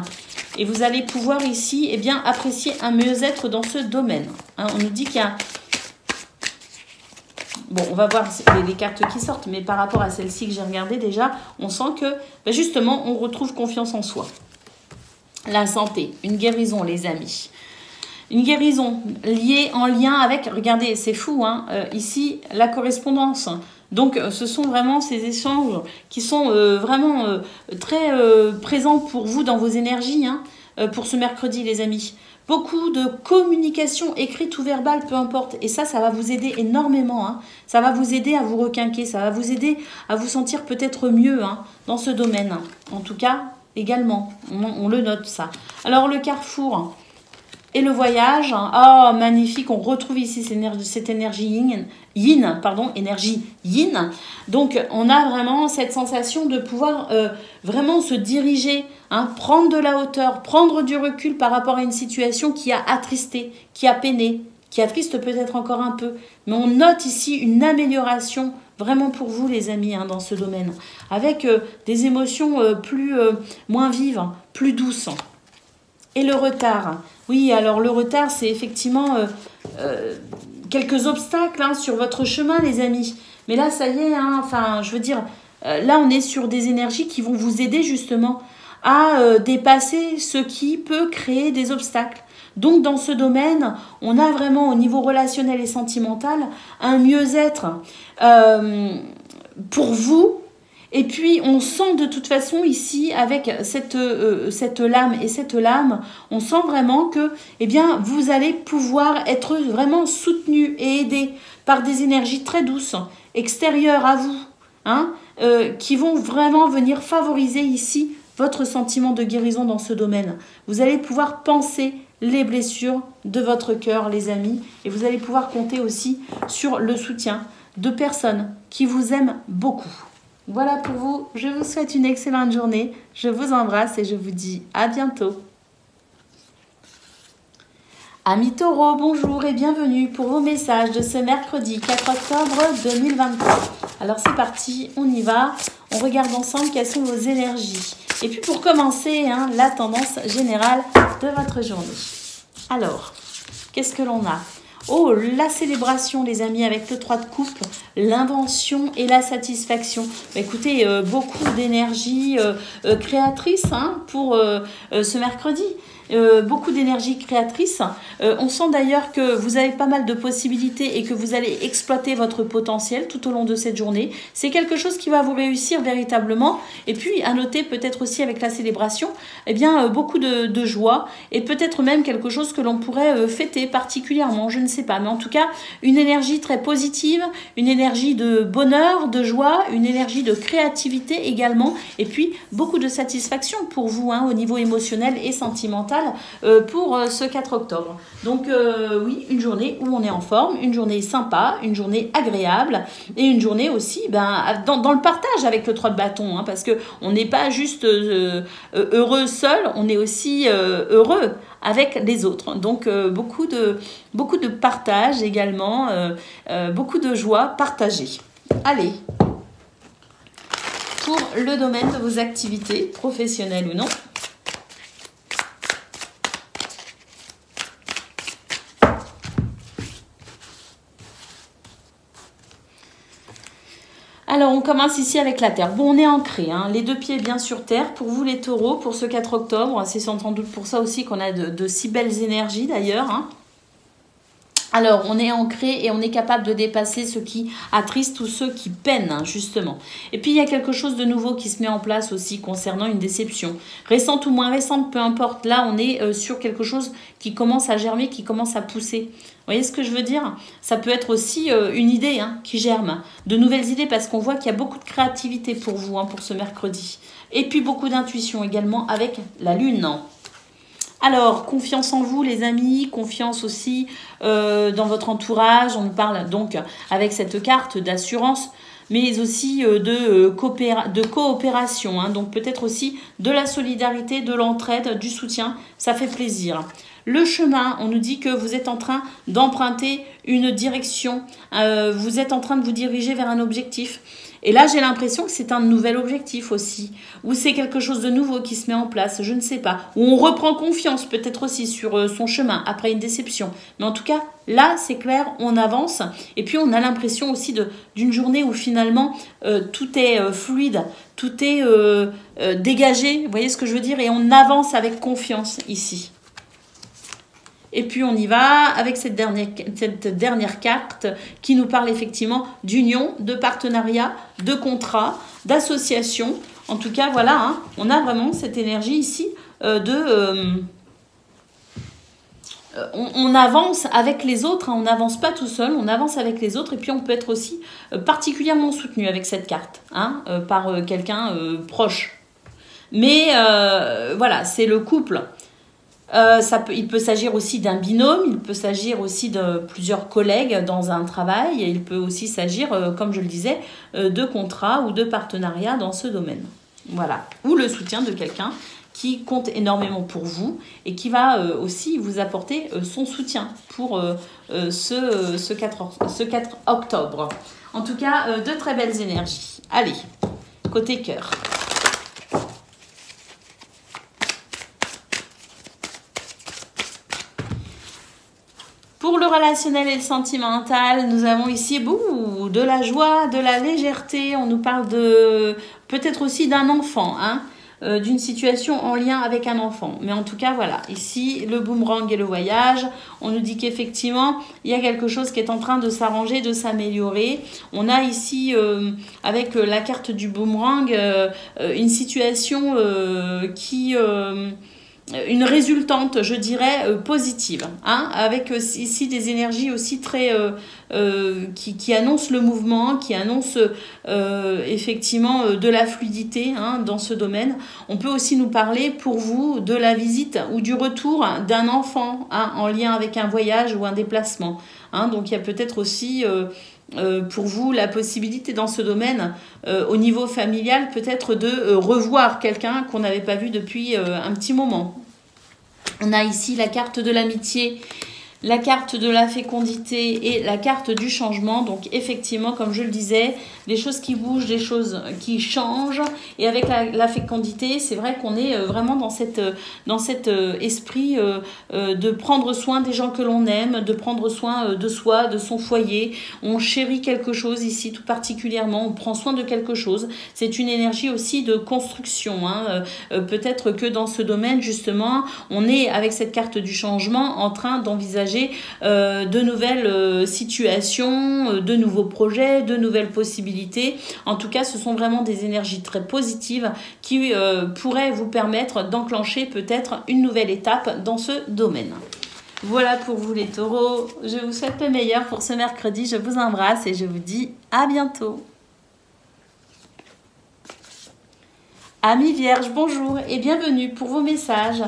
et vous allez pouvoir ici, eh bien, apprécier un mieux-être dans ce domaine. Hein, on nous dit qu'il y a... Bon, on va voir les cartes qui sortent, mais par rapport à celle-ci que j'ai regardée déjà, on sent que, ben justement, on retrouve confiance en soi. La santé, une guérison, les amis. Une guérison liée en lien avec, regardez, c'est fou, hein, ici, la correspondance. Donc, ce sont vraiment ces échanges qui sont vraiment très présents pour vous dans vos énergies, hein, pour ce mercredi, les amis. Beaucoup de communication écrite ou verbale, peu importe. Et ça va vous aider énormément, hein. Ça va vous aider à vous requinquer, ça va vous aider à vous sentir peut-être mieux, hein, dans ce domaine. En tout cas, également, on le note, ça. Alors, le carrefour... Et le voyage, oh magnifique, on retrouve ici cette énergie énergie yin. Donc on a vraiment cette sensation de pouvoir vraiment se diriger, hein, prendre de la hauteur, prendre du recul par rapport à une situation qui a attristé, qui a peiné, qui attriste peut-être encore un peu. Mais on note ici une amélioration vraiment pour vous les amis, hein, dans ce domaine, avec des émotions moins vives, plus douces. Et le retard. Oui, alors le retard, c'est effectivement quelques obstacles, hein, sur votre chemin, les amis. Mais là, ça y est, hein, enfin, je veux dire, là, on est sur des énergies qui vont vous aider justement à dépasser ce qui peut créer des obstacles. Donc, dans ce domaine, on a vraiment, au niveau relationnel et sentimental, un mieux-être pour vous. Et puis, on sent de toute façon ici, avec cette lame et cette lame, on sent vraiment que, eh bien, vous allez pouvoir être vraiment soutenu et aidé par des énergies très douces, extérieures à vous, hein, qui vont vraiment venir favoriser ici votre sentiment de guérison dans ce domaine. Vous allez pouvoir penser les blessures de votre cœur, les amis, et vous allez pouvoir compter aussi sur le soutien de personnes qui vous aiment beaucoup. Voilà pour vous, je vous souhaite une excellente journée, je vous embrasse et je vous dis à bientôt. Amis Taureaux, bonjour et bienvenue pour vos messages de ce mercredi 4 octobre 2023. Alors c'est parti, on y va, on regarde ensemble quelles sont vos énergies. Et puis pour commencer, hein, la tendance générale de votre journée. Alors, qu'est-ce que l'on a ? Oh, la célébration, les amis, avec le 3 de coupe, l'invention et la satisfaction. Bah, écoutez, beaucoup d'énergie créatrice, hein, pour ce mercredi. Beaucoup d'énergie créatrice. On sent d'ailleurs que vous avez pas mal de possibilités et que vous allez exploiter votre potentiel tout au long de cette journée. C'est quelque chose qui va vous réussir véritablement. Et puis, à noter peut-être aussi avec la célébration, eh bien, beaucoup de joie et peut-être même quelque chose que l'on pourrait fêter particulièrement, je ne sais pas. Mais en tout cas, une énergie très positive, une énergie de bonheur, de joie, une énergie de créativité également. Et puis, beaucoup de satisfaction pour vous, hein, au niveau émotionnel et sentimental. Pour ce 4 octobre. Donc oui, une journée où on est en forme, une journée sympa, une journée agréable et une journée aussi dans le partage avec le 3 de bâton, hein, parce qu'on n'est pas juste heureux seul, on est aussi heureux avec les autres. Donc beaucoup de partage également, beaucoup de joie partagée. Allez, pour le domaine de vos activités, professionnelles ou non. Alors, on commence ici avec la Terre. Bon, on est ancré, hein, les deux pieds bien sur Terre. Pour vous, les taureaux, pour ce 4 octobre, c'est sans doute pour ça aussi qu'on a de si belles énergies, d'ailleurs, hein. Alors, on est ancré et on est capable de dépasser ce qui attriste ou ceux qui peinent, hein, justement. Et puis, il y a quelque chose de nouveau qui se met en place aussi concernant une déception. Récente ou moins récente, peu importe. Là, on est sur quelque chose qui commence à germer, qui commence à pousser. Vous voyez ce que je veux dire? Ça peut être aussi une idée hein, qui germe. De nouvelles idées parce qu'on voit qu'il y a beaucoup de créativité pour vous, hein, pour ce mercredi. Et puis, beaucoup d'intuition également avec la lune. Alors, confiance en vous les amis, confiance aussi dans votre entourage. On nous parle donc avec cette carte d'assurance, mais aussi de coopération. Hein. Donc peut-être aussi de la solidarité, de l'entraide, du soutien. Ça fait plaisir. Le chemin, on nous dit que vous êtes en train d'emprunter une direction. Vous êtes en train de vous diriger vers un objectif. Et là, j'ai l'impression que c'est un nouvel objectif aussi, ou c'est quelque chose de nouveau qui se met en place, je ne sais pas. Ou on reprend confiance peut-être aussi sur son chemin après une déception. Mais en tout cas, là, c'est clair, on avance. Et puis, on a l'impression aussi d'une journée où finalement, tout est fluide, tout est dégagé. Vous voyez ce que je veux dire? Et on avance avec confiance ici. Et puis on y va avec cette dernière carte qui nous parle effectivement d'union, de partenariat, de contrat, d'association. En tout cas, voilà, hein, on a vraiment cette énergie ici on avance avec les autres, hein, on n'avance pas tout seul, on avance avec les autres. Et puis on peut être aussi particulièrement soutenu avec cette carte hein, par quelqu'un proche. Mais voilà, c'est le couple. Il peut s'agir aussi d'un binôme, il peut s'agir aussi de plusieurs collègues dans un travail, et il peut aussi s'agir, comme je le disais, de contrats ou de partenariats dans ce domaine. Voilà. Ou le soutien de quelqu'un qui compte énormément pour vous et qui va aussi vous apporter son soutien pour ce 4 octobre. En tout cas, de très belles énergies. Allez, côté cœur. Pour le relationnel et le sentimental, nous avons ici de la joie, de la légèreté. On nous parle peut-être aussi d'un enfant, hein, d'une situation en lien avec un enfant. Mais en tout cas, voilà, ici, le boomerang et le voyage. On nous dit qu'effectivement, il y a quelque chose qui est en train de s'arranger, de s'améliorer. On a ici, avec la carte du boomerang, une situation qui... une résultante, je dirais, positive, hein, avec ici des énergies aussi très qui annoncent le mouvement, qui annoncent effectivement de la fluidité hein, dans ce domaine. On peut aussi nous parler pour vous de la visite ou du retour d'un enfant hein, en lien avec un voyage ou un déplacement. Hein, donc il y a peut-être aussi pour vous la possibilité dans ce domaine au niveau familial peut-être de revoir quelqu'un qu'on n'avait pas vu depuis un petit moment. On a ici la carte de l'amitié, la carte de la fécondité et la carte du changement. Donc effectivement, comme je le disais, des choses qui bougent, des choses qui changent. Et avec la fécondité, c'est vrai qu'on est vraiment dans cet esprit de prendre soin des gens que l'on aime, de prendre soin de soi, de son foyer. On chérit quelque chose ici tout particulièrement, on prend soin de quelque chose. C'est une énergie aussi de construction. Hein. Peut-être que dans ce domaine, justement, on est avec cette carte du changement en train d'envisager de nouvelles situations, de nouveaux projets, de nouvelles possibilités. En tout cas, ce sont vraiment des énergies très positives qui pourraient vous permettre d'enclencher peut-être une nouvelle étape dans ce domaine. Voilà pour vous les taureaux. Je vous souhaite le meilleur pour ce mercredi. Je vous embrasse et je vous dis à bientôt. Amis vierges, bonjour et bienvenue pour vos messages.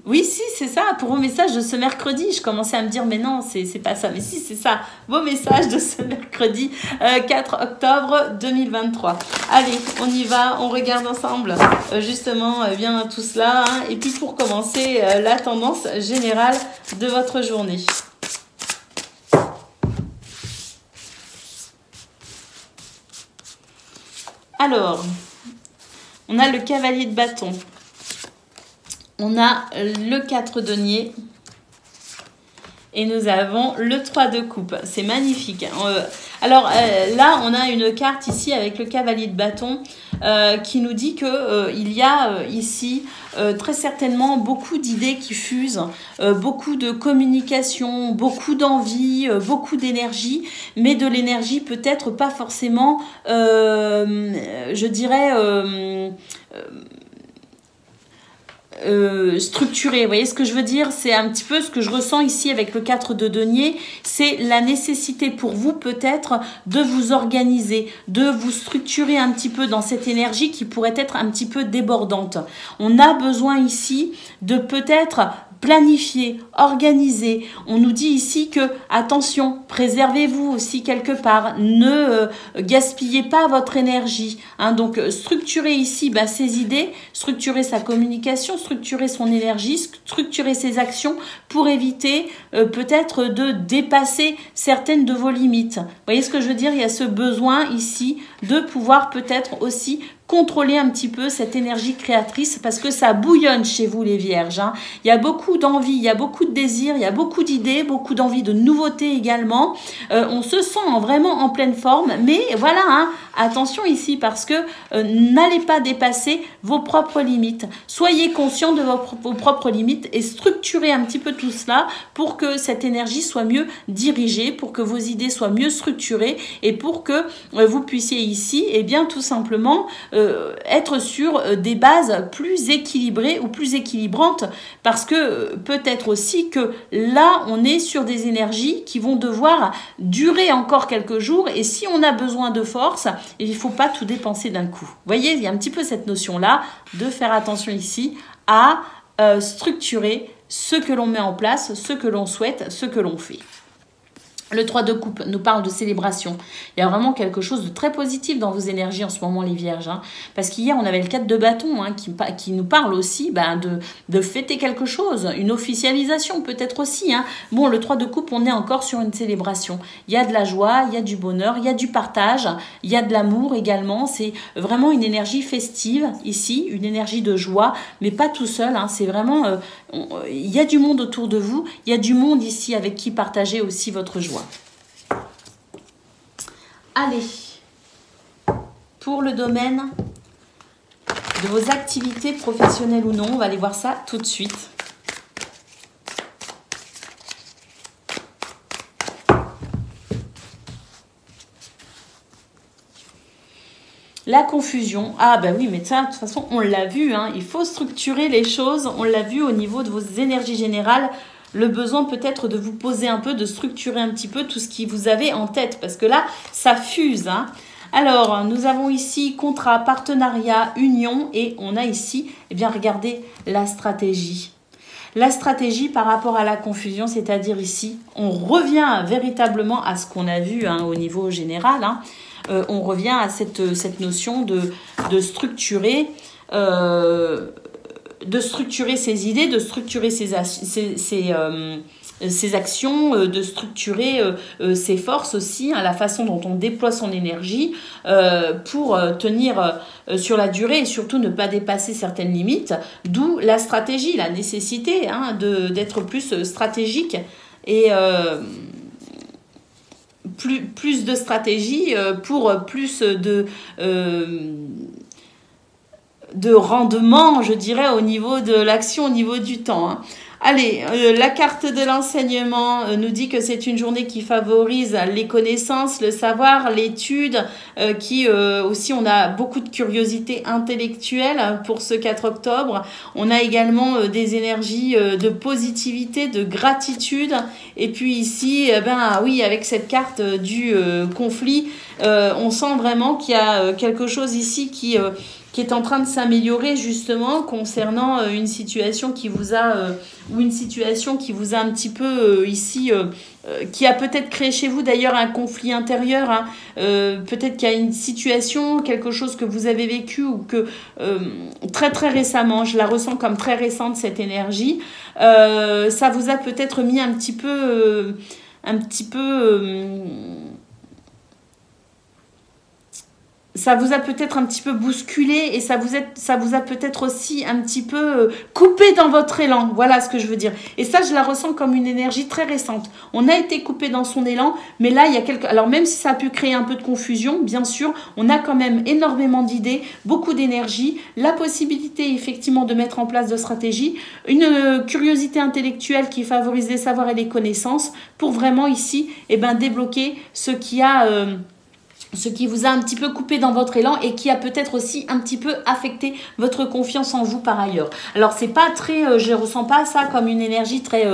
Oui, si, c'est ça, pour vos messages de ce mercredi. Je commençais à me dire, mais non, c'est pas ça. Mais si, c'est ça, vos messages de ce mercredi 4 octobre 2023. Allez, on y va, on regarde ensemble justement bien tout cela. Hein. Et puis pour commencer, la tendance générale de votre journée. Alors, on a le cavalier de bâton. On a le 4 de denier et nous avons le 3 de coupe. C'est magnifique. Alors là, on a une carte ici avec le cavalier de bâton. qui nous dit que il y a ici très certainement beaucoup d'idées qui fusent, beaucoup de communication, beaucoup d'envie, beaucoup d'énergie, mais de l'énergie peut-être pas forcément, je dirais, structuré. Vous voyez ce que je veux dire? C'est un petit peu ce que je ressens ici avec le 4 de denier. C'est la nécessité pour vous peut-être de vous organiser, de vous structurer un petit peu dans cette énergie qui pourrait être un petit peu débordante. On a besoin ici de peut-être planifier, organiser. On nous dit ici que, attention, préservez-vous aussi quelque part. Ne gaspillez pas votre énergie. Hein. Donc, structurez ici ses idées, structurez sa communication, structurez son énergie, structurez ses actions pour éviter peut-être de dépasser certaines de vos limites. Vous voyez ce que je veux dire? Il y a ce besoin ici de pouvoir peut-être aussi contrôler un petit peu cette énergie créatrice parce que ça bouillonne chez vous les vierges. Hein. Il y a beaucoup d'envie, il y a beaucoup de désirs, il y a beaucoup d'idées, beaucoup d'envie de nouveautés également. On se sent vraiment en pleine forme, mais voilà, hein, attention ici parce que n'allez pas dépasser vos propres limites. Soyez conscient de vos propres limites et structurez un petit peu tout cela pour que cette énergie soit mieux dirigée, pour que vos idées soient mieux structurées et pour que vous puissiez ici, eh bien, tout simplement être sur des bases plus équilibrées ou plus équilibrantes parce que peut-être aussi que là on est sur des énergies qui vont devoir durer encore quelques jours et si on a besoin de force, il ne faut pas tout dépenser d'un coup. Vous voyez, il y a un petit peu cette notion là de faire attention ici à structurer ce que l'on met en place, ce que l'on souhaite, ce que l'on fait. Le 3 de coupe nous parle de célébration. Il y a vraiment quelque chose de très positif dans vos énergies en ce moment, les vierges. Hein. Parce qu'hier, on avait le 4 de bâton hein, qui nous parle aussi de fêter quelque chose, une officialisation peut-être aussi. Hein. Bon, le 3 de coupe, on est encore sur une célébration. Il y a de la joie, il y a du bonheur, il y a du partage, il y a de l'amour également. C'est vraiment une énergie festive ici, une énergie de joie, mais pas tout seul. Hein. C'est vraiment, il y a du monde autour de vous, il y a du monde ici avec qui partager aussi votre joie. Allez, pour le domaine de vos activités professionnelles ou non, on va aller voir ça tout de suite. La confusion, ah ben oui, mais ça, de toute façon, on l'a vu, hein, il faut structurer les choses, on l'a vu au niveau de vos énergies générales, le besoin peut-être de vous poser un peu, de structurer un petit peu tout ce qui vous avez en tête, parce que là, ça fuse. Hein. Alors, nous avons ici contrat, partenariat, union, et on a ici, eh bien, regardez la stratégie. La stratégie par rapport à la confusion, c'est-à-dire ici, on revient véritablement à ce qu'on a vu hein, au niveau général. Hein. On revient à cette notion de structurer ses idées, de structurer ses actions, de structurer ses forces aussi, hein, la façon dont on déploie son énergie pour tenir sur la durée et surtout ne pas dépasser certaines limites, d'où la stratégie, la nécessité hein, d'être plus stratégique et plus de stratégie pour plus de rendement, je dirais, au niveau de l'action, au niveau du temps. Hein. Allez, la carte de l'enseignement nous dit que c'est une journée qui favorise les connaissances, le savoir, l'étude, qui aussi on a beaucoup de curiosité intellectuelle pour ce 4 octobre. On a également des énergies de positivité, de gratitude. Et puis ici, oui, avec cette carte du conflit, on sent vraiment qu'il y a quelque chose ici qui est en train de s'améliorer justement concernant une situation qui vous a ou une situation qui vous a un petit peu ici qui a peut-être créé chez vous d'ailleurs un conflit intérieur hein, peut-être qu'il y a une situation, quelque chose que vous avez vécu ou que très très récemment, je la ressens comme très récente cette énergie, ça vous a peut-être mis un petit peu ça vous a peut-être un petit peu bousculé et ça vous a peut-être aussi un petit peu coupé dans votre élan. Voilà ce que je veux dire. Et ça, je la ressens comme une énergie très récente. On a été coupé dans son élan, mais là, il y a quelques... Alors, même si ça a pu créer un peu de confusion, bien sûr, on a quand même énormément d'idées, beaucoup d'énergie, la possibilité, effectivement, de mettre en place de stratégies, une curiosité intellectuelle qui favorise les savoirs et les connaissances pour vraiment, ici, débloquer ce qui vous a un petit peu coupé dans votre élan et qui a peut-être aussi un petit peu affecté votre confiance en vous par ailleurs. Alors, c'est pas très... je ressens pas ça comme une énergie très...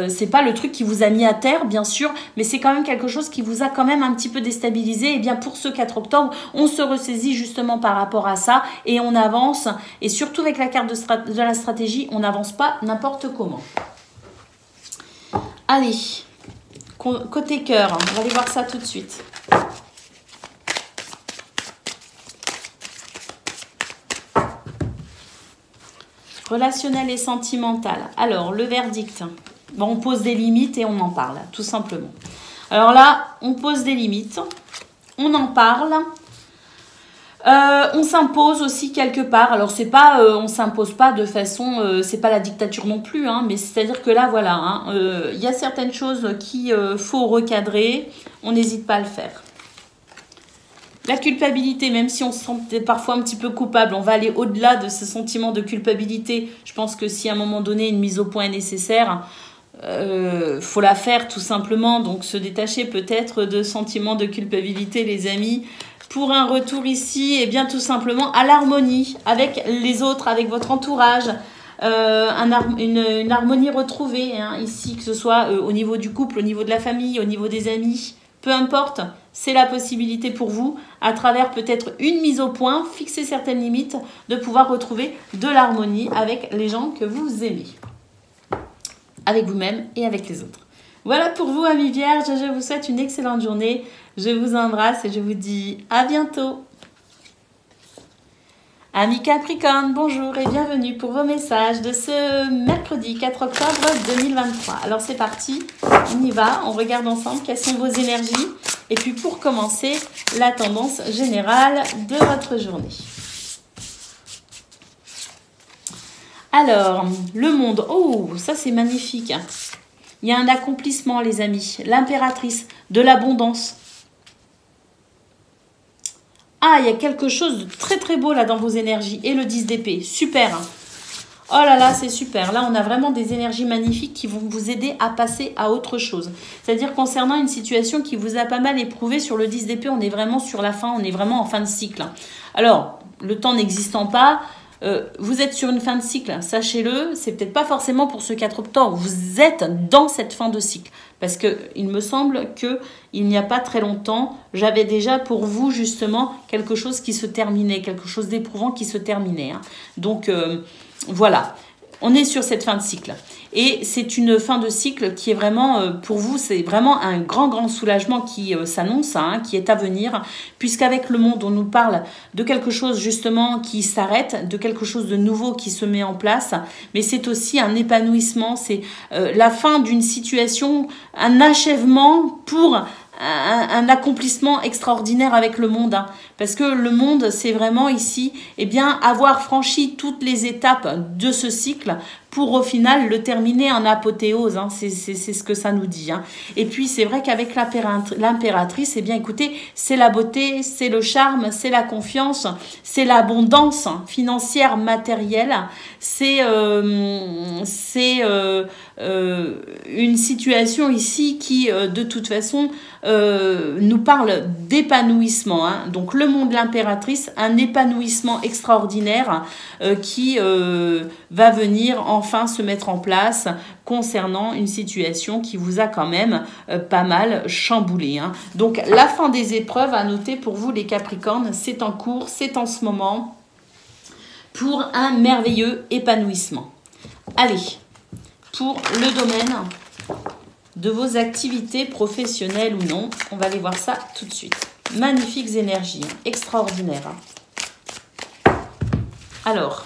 c'est pas le truc qui vous a mis à terre, bien sûr, mais c'est quand même quelque chose qui vous a quand même un petit peu déstabilisé. Et bien, pour ce 4 octobre, on se ressaisit justement par rapport à ça et on avance. Et surtout avec la carte de la stratégie, on n'avance pas n'importe comment. Allez, côté cœur, on va aller voir ça tout de suite. Relationnel et sentimental. Alors, le verdict. Bon, on pose des limites et on en parle, tout simplement. Alors là, on pose des limites, on en parle. On s'impose aussi quelque part. Alors, c'est pas, on s'impose pas de façon... c'est pas la dictature non plus, hein, mais c'est-à-dire que là, voilà, y a certaines choses qu'il faut recadrer. On n'hésite pas à le faire. La culpabilité, même si on se sent parfois un petit peu coupable, on va aller au-delà de ce sentiment de culpabilité. Je pense que si à un moment donné, une mise au point est nécessaire, faut la faire tout simplement. Donc, se détacher peut-être de sentiments de culpabilité, les amis, pour un retour ici, et bien tout simplement à l'harmonie avec les autres, avec votre entourage. Une harmonie retrouvée, hein, ici, que ce soit au niveau du couple, au niveau de la famille, au niveau des amis. Peu importe, c'est la possibilité pour vous, à travers peut-être une mise au point, fixer certaines limites, de pouvoir retrouver de l'harmonie avec les gens que vous aimez. Avec vous-même et avec les autres. Voilà pour vous, amis vierges. Je vous souhaite une excellente journée. Je vous embrasse et je vous dis à bientôt. Amis Capricorne, bonjour et bienvenue pour vos messages de ce mercredi 4 octobre 2023. Alors c'est parti, on y va, on regarde ensemble quelles sont vos énergies. Et puis pour commencer, la tendance générale de votre journée. Alors, le monde, oh, ça c'est magnifique. Il y a un accomplissement, les amis. L'impératrice, de l'abondance. Ah, il y a quelque chose de très très beau là dans vos énergies. Et le 10 d'épée, super. Oh là là, c'est super. Là, on a vraiment des énergies magnifiques qui vont vous aider à passer à autre chose. C'est-à-dire concernant une situation qui vous a pas mal éprouvé sur le 10 d'épée, on est vraiment sur la fin, on est vraiment en fin de cycle. Alors, le temps n'existant pas, vous êtes sur une fin de cycle, sachez-le, c'est peut-être pas forcément pour ce 4 octobre, vous êtes dans cette fin de cycle. Parce que il me semble que il n'y a pas très longtemps, j'avais déjà pour vous justement quelque chose qui se terminait, quelque chose d'éprouvant qui se terminait. Hein. Donc voilà, on est sur cette fin de cycle. Et c'est une fin de cycle qui est vraiment, pour vous, c'est vraiment un grand soulagement qui s'annonce, hein, qui est à venir, puisqu'avec le monde, on nous parle de quelque chose justement qui s'arrête, de quelque chose de nouveau qui se met en place, mais c'est aussi un épanouissement, c'est la fin d'une situation, un achèvement pour un accomplissement extraordinaire avec le monde, hein, parce que le monde, c'est vraiment ici, eh bien, avoir franchi toutes les étapes de ce cycle pour au final le terminer en apothéose, hein, c'est ce que ça nous dit. Hein. Et puis c'est vrai qu'avec l'impératrice, eh bien écoutez, c'est la beauté, c'est le charme, c'est la confiance, c'est l'abondance financière, matérielle, c'est une situation ici qui de toute façon nous parle d'épanouissement. Hein. Donc le monde de l'impératrice, un épanouissement extraordinaire qui va venir enfin se mettre en place concernant une situation qui vous a quand même pas mal chamboulé. Hein. Donc la fin des épreuves, à noter pour vous les Capricornes, c'est en cours, c'est en ce moment pour un merveilleux épanouissement. Allez, pour le domaine de vos activités professionnelles ou non, on va aller voir ça tout de suite. Magnifiques énergies, hein, extraordinaires. Hein. Alors,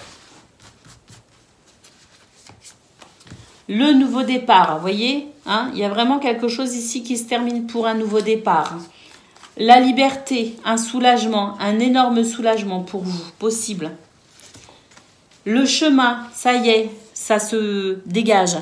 le nouveau départ, vous voyez, hein, il y a vraiment quelque chose ici qui se termine pour un nouveau départ. la liberté, un soulagement, un énorme soulagement pour vous, possible. Le chemin, ça y est, ça se dégage.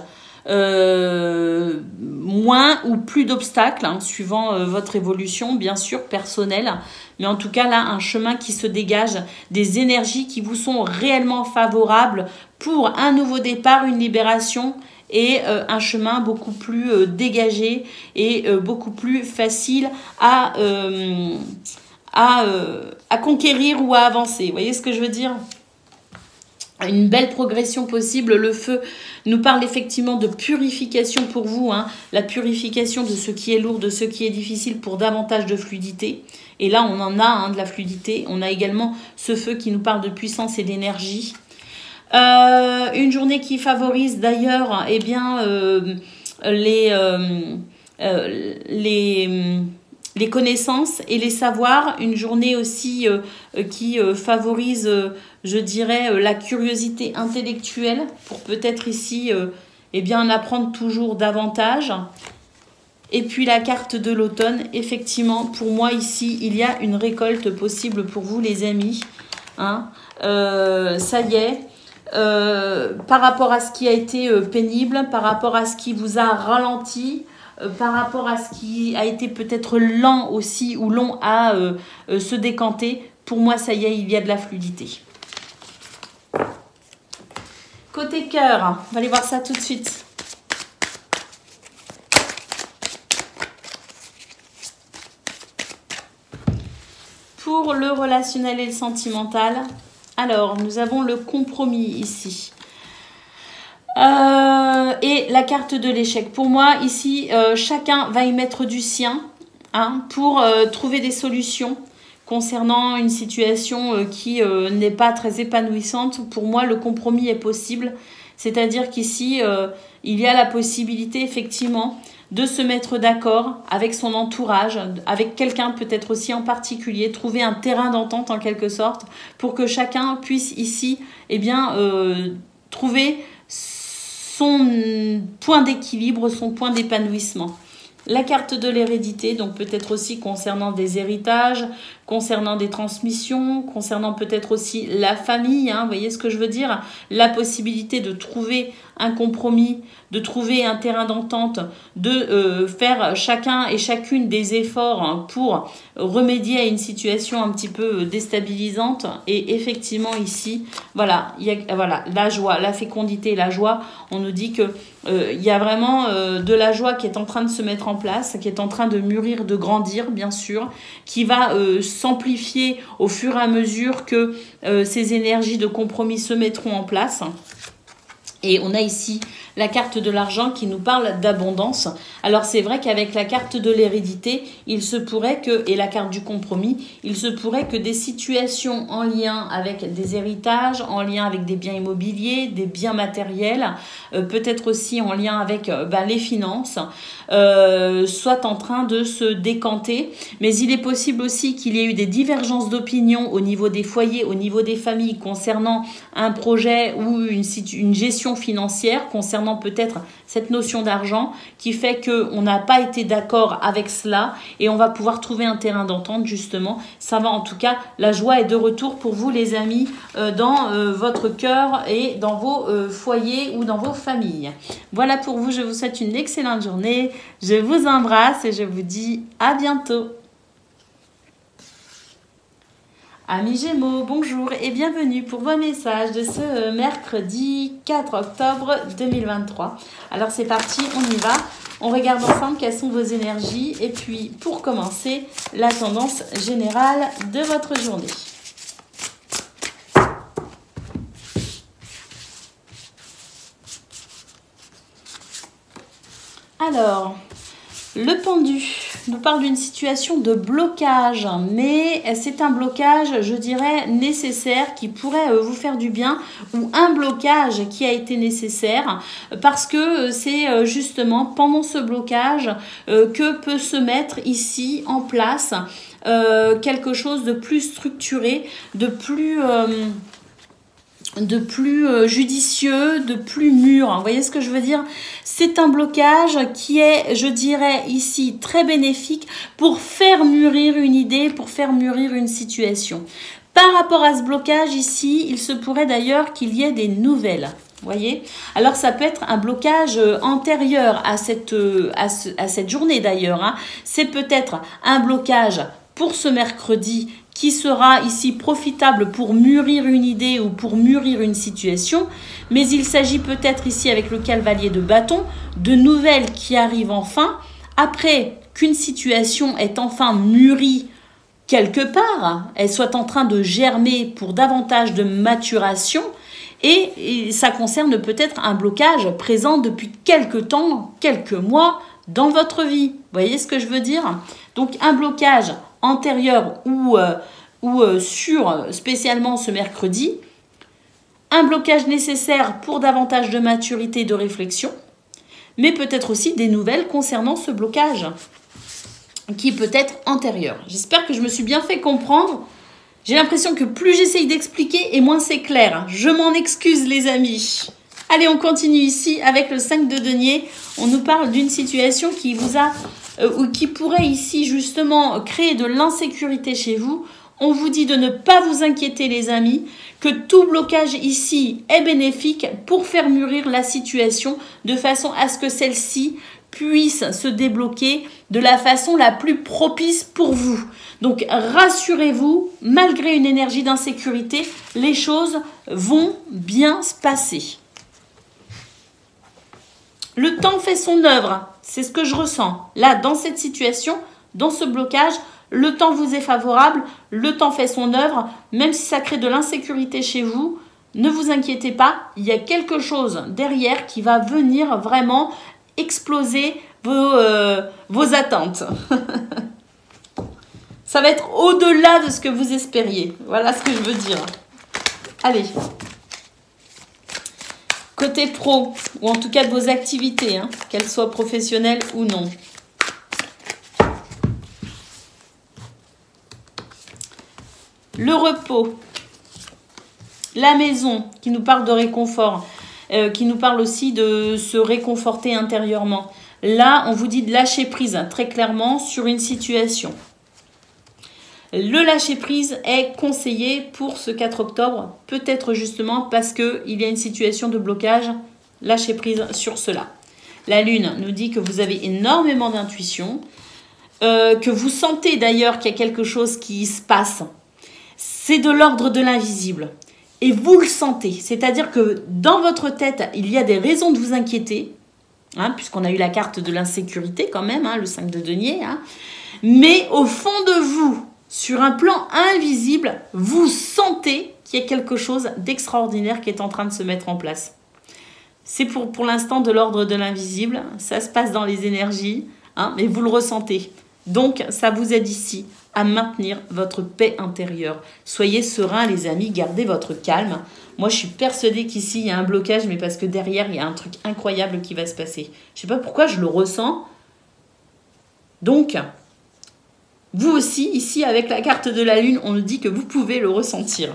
Moins ou plus d'obstacles, hein, suivant votre évolution, bien sûr, personnelle. Mais en tout cas, là, un chemin qui se dégage, des énergies qui vous sont réellement favorables pour un nouveau départ, une libération et un chemin beaucoup plus dégagé et beaucoup plus facile à conquérir ou à avancer. Vous voyez ce que je veux dire ? Une belle progression possible. Le feu nous parle effectivement de purification pour vous, hein, la purification de ce qui est lourd, de ce qui est difficile pour davantage de fluidité. Et là, on en a de la fluidité. On a également ce feu qui nous parle de puissance et d'énergie. Une journée qui favorise d'ailleurs les connaissances et les savoirs. Une journée aussi qui favorise, je dirais, la curiosité intellectuelle pour peut-être ici en apprendre toujours davantage. Et puis la carte de l'automne, effectivement, pour moi ici, il y a une récolte possible pour vous les amis. Hein. Ça y est. Par rapport à ce qui a été pénible, par rapport à ce qui vous a ralenti, par rapport à ce qui a été peut-être lent aussi ou long à se décanter, pour moi ça y est, il y a de la fluidité. Côté cœur, on va aller voir ça tout de suite. Pour le relationnel et le sentimental, alors nous avons le compromis ici. Et la carte de l'échec. Pour moi, ici, chacun va y mettre du sien pour trouver des solutions concernant une situation qui n'est pas très épanouissante. Pour moi, le compromis est possible. C'est-à-dire qu'ici, il y a la possibilité, effectivement, de se mettre d'accord avec son entourage, avec quelqu'un peut-être aussi en particulier, trouver un terrain d'entente en quelque sorte, pour que chacun puisse ici, trouver son point d'équilibre, son point d'épanouissement. La carte de l'hérédité, donc peut-être aussi concernant des héritages, concernant des transmissions, concernant peut-être aussi la famille, vous voyez ce que je veux dire? La possibilité de trouver un compromis, de trouver un terrain d'entente, de faire chacun et chacune des efforts pour remédier à une situation un petit peu déstabilisante. Et effectivement ici, voilà, il y a la joie, la fécondité, la joie. On nous dit que il y a vraiment de la joie qui est en train de se mettre en place, qui est en train de mûrir, de grandir, bien sûr, qui va s'amplifier au fur et à mesure que ces énergies de compromis se mettront en place. Et on a ici la carte de l'argent qui nous parle d'abondance. Alors c'est vrai qu'avec la carte de l'hérédité, il se pourrait que, et la carte du compromis, il se pourrait que des situations en lien avec des héritages, en lien avec des biens immobiliers, des biens matériels, peut-être aussi en lien avec les finances, soient en train de se décanter. Mais il est possible aussi qu'il y ait eu des divergences d'opinion au niveau des foyers, au niveau des familles, concernant un projet ou une gestion financière, concernant peut-être cette notion d'argent qui fait qu'on n'a pas été d'accord avec cela et on va pouvoir trouver un terrain d'entente justement. Ça va en tout cas, la joie est de retour pour vous les amis dans votre cœur et dans vos foyers ou dans vos familles. Voilà pour vous, je vous souhaite une excellente journée, je vous embrasse et je vous dis à bientôt. Amis Gémeaux, bonjour et bienvenue pour vos messages de ce mercredi 4 octobre 2023. Alors c'est parti, on y va. On regarde ensemble quelles sont vos énergies et puis pour commencer, la tendance générale de votre journée. Alors, le pendu nous parle d'une situation de blocage, mais c'est un blocage, je dirais, nécessaire qui pourrait vous faire du bien ou un blocage qui a été nécessaire parce que c'est justement pendant ce blocage que peut se mettre ici en place quelque chose de plus structuré, de plus judicieux, de plus mûr. Vous voyez ce que je veux dire? C'est un blocage qui est, je dirais ici, très bénéfique pour faire mûrir une idée, pour faire mûrir une situation. Par rapport à ce blocage ici, il se pourrait d'ailleurs qu'il y ait des nouvelles. Vous voyez? Alors ça peut être un blocage antérieur à cette journée d'ailleurs. Hein. C'est peut-être un blocage pour ce mercredi qui sera ici profitable pour mûrir une idée ou pour mûrir une situation. Mais il s'agit peut-être ici avec le cavalier de bâton de nouvelles qui arrivent enfin après qu'une situation est enfin mûrie quelque part, elle soit en train de germer pour davantage de maturation. Et ça concerne peut-être un blocage présent depuis quelques temps, quelques mois dans votre vie. Vous voyez ce que je veux dire? Donc un blocage antérieur ou sur spécialement ce mercredi, un blocage nécessaire pour davantage de maturité et de réflexion, mais peut-être aussi des nouvelles concernant ce blocage qui peut être antérieur. J'espère que je me suis bien fait comprendre. J'ai l'impression que plus j'essaye d'expliquer et moins c'est clair. Je m'en excuse les amis. Allez, on continue ici avec le 5 de denier. On nous parle d'une situation qui vous a ou qui pourrait ici justement créer de l'insécurité chez vous. On vous dit de ne pas vous inquiéter les amis, que tout blocage ici est bénéfique pour faire mûrir la situation de façon à ce que celle-ci puisse se débloquer de la façon la plus propice pour vous. Donc rassurez-vous, malgré une énergie d'insécurité, les choses vont bien se passer. Le temps fait son œuvre, c'est ce que je ressens. Là, dans cette situation, dans ce blocage, le temps vous est favorable, le temps fait son œuvre, même si ça crée de l'insécurité chez vous, ne vous inquiétez pas, il y a quelque chose derrière qui va venir vraiment exploser vos attentes. Ça va être au-delà de ce que vous espériez. Voilà ce que je veux dire. Allez. Côté pro, ou en tout cas de vos activités, hein, qu'elles soient professionnelles ou non. Le repos. La maison, qui nous parle de réconfort. Qui nous parle aussi de se réconforter intérieurement. Là, on vous dit de lâcher prise, très clairement, sur une situation. Le lâcher-prise est conseillé pour ce 4 octobre, peut-être justement parce qu'il y a une situation de blocage, lâcher-prise sur cela. La Lune nous dit que vous avez énormément d'intuition, que vous sentez d'ailleurs qu'il y a quelque chose qui se passe. C'est de l'ordre de l'invisible. Et vous le sentez, c'est-à-dire que dans votre tête, il y a des raisons de vous inquiéter, hein, puisqu'on a eu la carte de l'insécurité quand même, hein, le 5 de denier, hein, mais au fond de vous, sur un plan invisible, vous sentez qu'il y a quelque chose d'extraordinaire qui est en train de se mettre en place. C'est pour l'instant de l'ordre de l'invisible, ça se passe dans les énergies, hein, mais vous le ressentez. Donc, ça vous aide ici à maintenir votre paix intérieure. Soyez sereins les amis, gardez votre calme. Moi, je suis persuadée qu'ici, il y a un blocage, mais parce que derrière, il y a un truc incroyable qui va se passer. Je ne sais pas pourquoi je le ressens. Donc, vous aussi, ici, avec la carte de la Lune, on nous dit que vous pouvez le ressentir.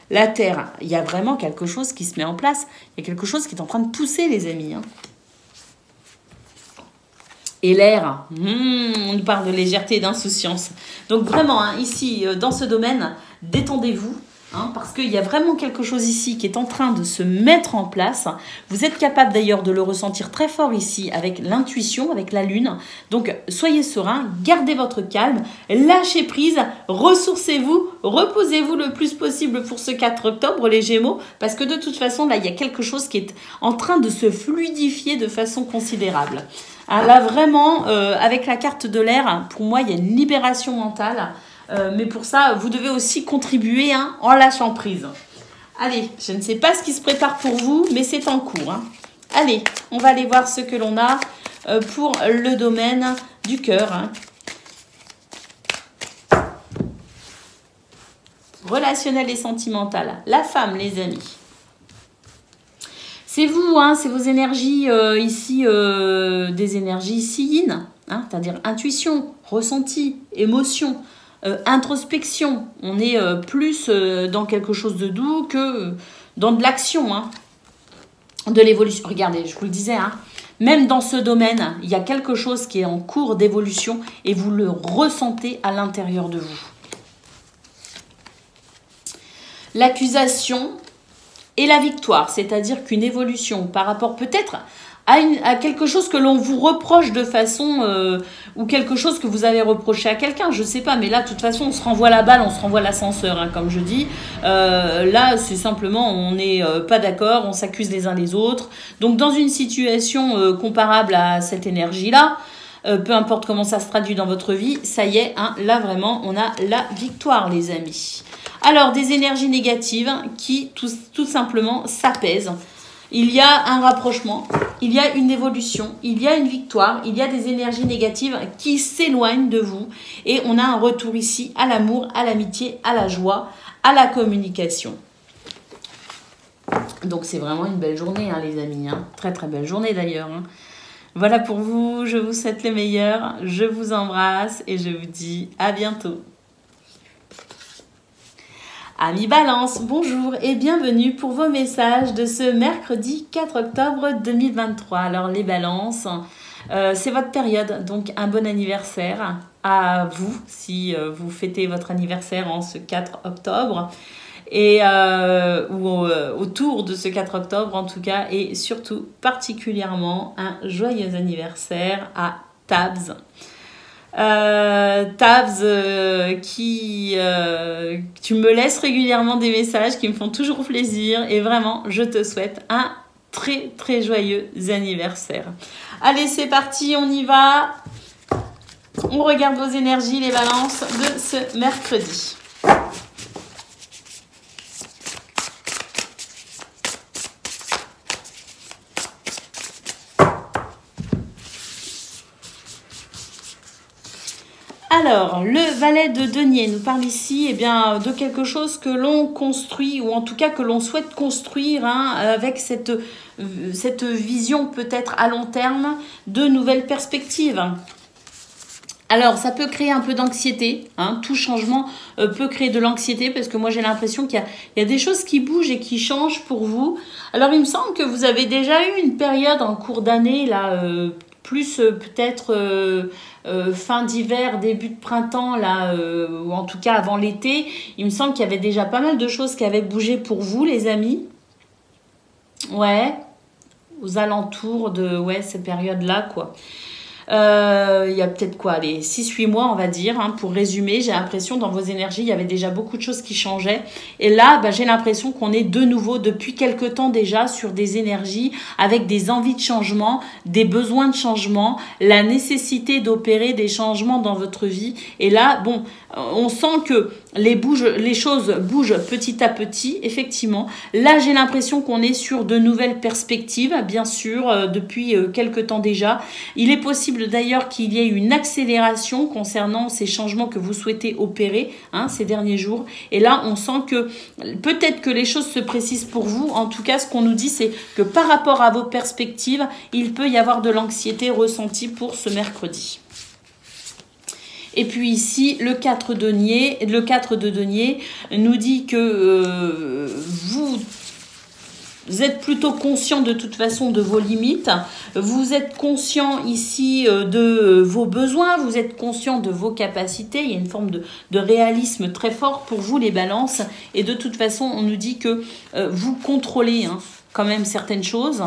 La Terre, il y a vraiment quelque chose qui se met en place. Il y a quelque chose qui est en train de pousser, les amis. Hein. Et l'air, on nous parle de légèreté et d'insouciance. Donc vraiment, hein, ici, dans ce domaine, détendez-vous. Hein, parce qu'il y a vraiment quelque chose ici qui est en train de se mettre en place. Vous êtes capable d'ailleurs de le ressentir très fort ici avec l'intuition, avec la Lune. Donc soyez serein, gardez votre calme, lâchez prise, ressourcez-vous, reposez-vous le plus possible pour ce 4 octobre, les Gémeaux. Parce que de toute façon, là, il y a quelque chose qui est en train de se fluidifier de façon considérable. Ah, là, vraiment, avec la carte de l'air, pour moi, il y a une libération mentale. Mais pour ça, vous devez aussi contribuer hein, en lâchant prise. Allez, je ne sais pas ce qui se prépare pour vous, mais c'est en cours. Hein. Allez, on va aller voir ce que l'on a pour le domaine du cœur. Hein. Relationnel et sentimental. La femme, les amis. C'est vous, hein, c'est vos énergies ici, des énergies ici yin, hein, c'est-à-dire intuition, ressenti, émotion. Introspection, on est plus dans quelque chose de doux que dans de l'action, hein, de l'évolution. Regardez, je vous le disais, hein, même dans ce domaine, il y a quelque chose qui est en cours d'évolution et vous le ressentez à l'intérieur de vous. L'accusation et la victoire, c'est-à-dire qu'une évolution par rapport peut-être à quelque chose que l'on vous reproche de façon, ou quelque chose que vous avez reproché à quelqu'un, je sais pas, mais là, de toute façon, on se renvoie la balle, on se renvoie l'ascenseur, hein, comme je dis. Là, c'est simplement, on n'est pas d'accord, on s'accuse les uns les autres. Donc, dans une situation comparable à cette énergie-là, peu importe comment ça se traduit dans votre vie, ça y est, hein, là, vraiment, on a la victoire, les amis. Alors, des énergies négatives qui, tout simplement, s'apaisent. Il y a un rapprochement, il y a une évolution, il y a une victoire, il y a des énergies négatives qui s'éloignent de vous. Et on a un retour ici à l'amour, à l'amitié, à la joie, à la communication. Donc c'est vraiment une belle journée, hein, les amis. Hein. Très très belle journée d'ailleurs. Hein. Voilà pour vous, je vous souhaite le meilleur, je vous embrasse et je vous dis à bientôt. Amis Balance, bonjour et bienvenue pour vos messages de ce mercredi 4 octobre 2023. Alors les Balances, c'est votre période, donc un bon anniversaire à vous si vous fêtez votre anniversaire en ce 4 octobre. Et ou autour de ce 4 octobre en tout cas, et surtout particulièrement un joyeux anniversaire à Tabs. Tu me laisses régulièrement des messages qui me font toujours plaisir et vraiment je te souhaite un très très joyeux anniversaire. Allez, c'est parti, on y va, on regarde vos énergies, les Balances de ce mercredi. Alors, le valet de denier nous parle ici de quelque chose que l'on construit, ou en tout cas que l'on souhaite construire, hein, avec cette vision peut-être à long terme de nouvelles perspectives. Alors, ça peut créer un peu d'anxiété, hein, tout changement peut créer de l'anxiété parce que moi j'ai l'impression qu'il y a des choses qui bougent et qui changent pour vous. Alors, il me semble que vous avez déjà eu une période en cours d'année, là, plus peut-être fin d'hiver, début de printemps, là, ou en tout cas avant l'été. Il me semble qu'il y avait déjà pas mal de choses qui avaient bougé pour vous, les amis. Ouais, aux alentours de cette période-là, quoi. Il y a peut-être quoi, les 6-8 mois, on va dire, hein, pour résumer. J'ai l'impression dans vos énergies, il y avait déjà beaucoup de choses qui changeaient. Et là, j'ai l'impression qu'on est de nouveau, depuis quelque temps déjà, sur des énergies avec des envies de changement, des besoins de changement, la nécessité d'opérer des changements dans votre vie. Et là, bon, on sent que les choses bougent petit à petit, effectivement. Là, j'ai l'impression qu'on est sur de nouvelles perspectives, bien sûr, depuis quelque temps déjà. Il est possible d'ailleurs qu'il y ait une accélération concernant ces changements que vous souhaitez opérer, hein, ces derniers jours. Et là, on sent que peut-être que les choses se précisent pour vous. En tout cas, ce qu'on nous dit, c'est que par rapport à vos perspectives, il peut y avoir de l'anxiété ressentie pour ce mercredi. Et puis ici, le 4 de denier nous dit que vous êtes plutôt conscient de toute façon de vos limites. Vous êtes conscient ici de vos besoins. Vous êtes conscient de vos capacités. Il y a une forme de réalisme très fort pour vous, les Balances. Et de toute façon, on nous dit que vous contrôlez quand même certaines choses.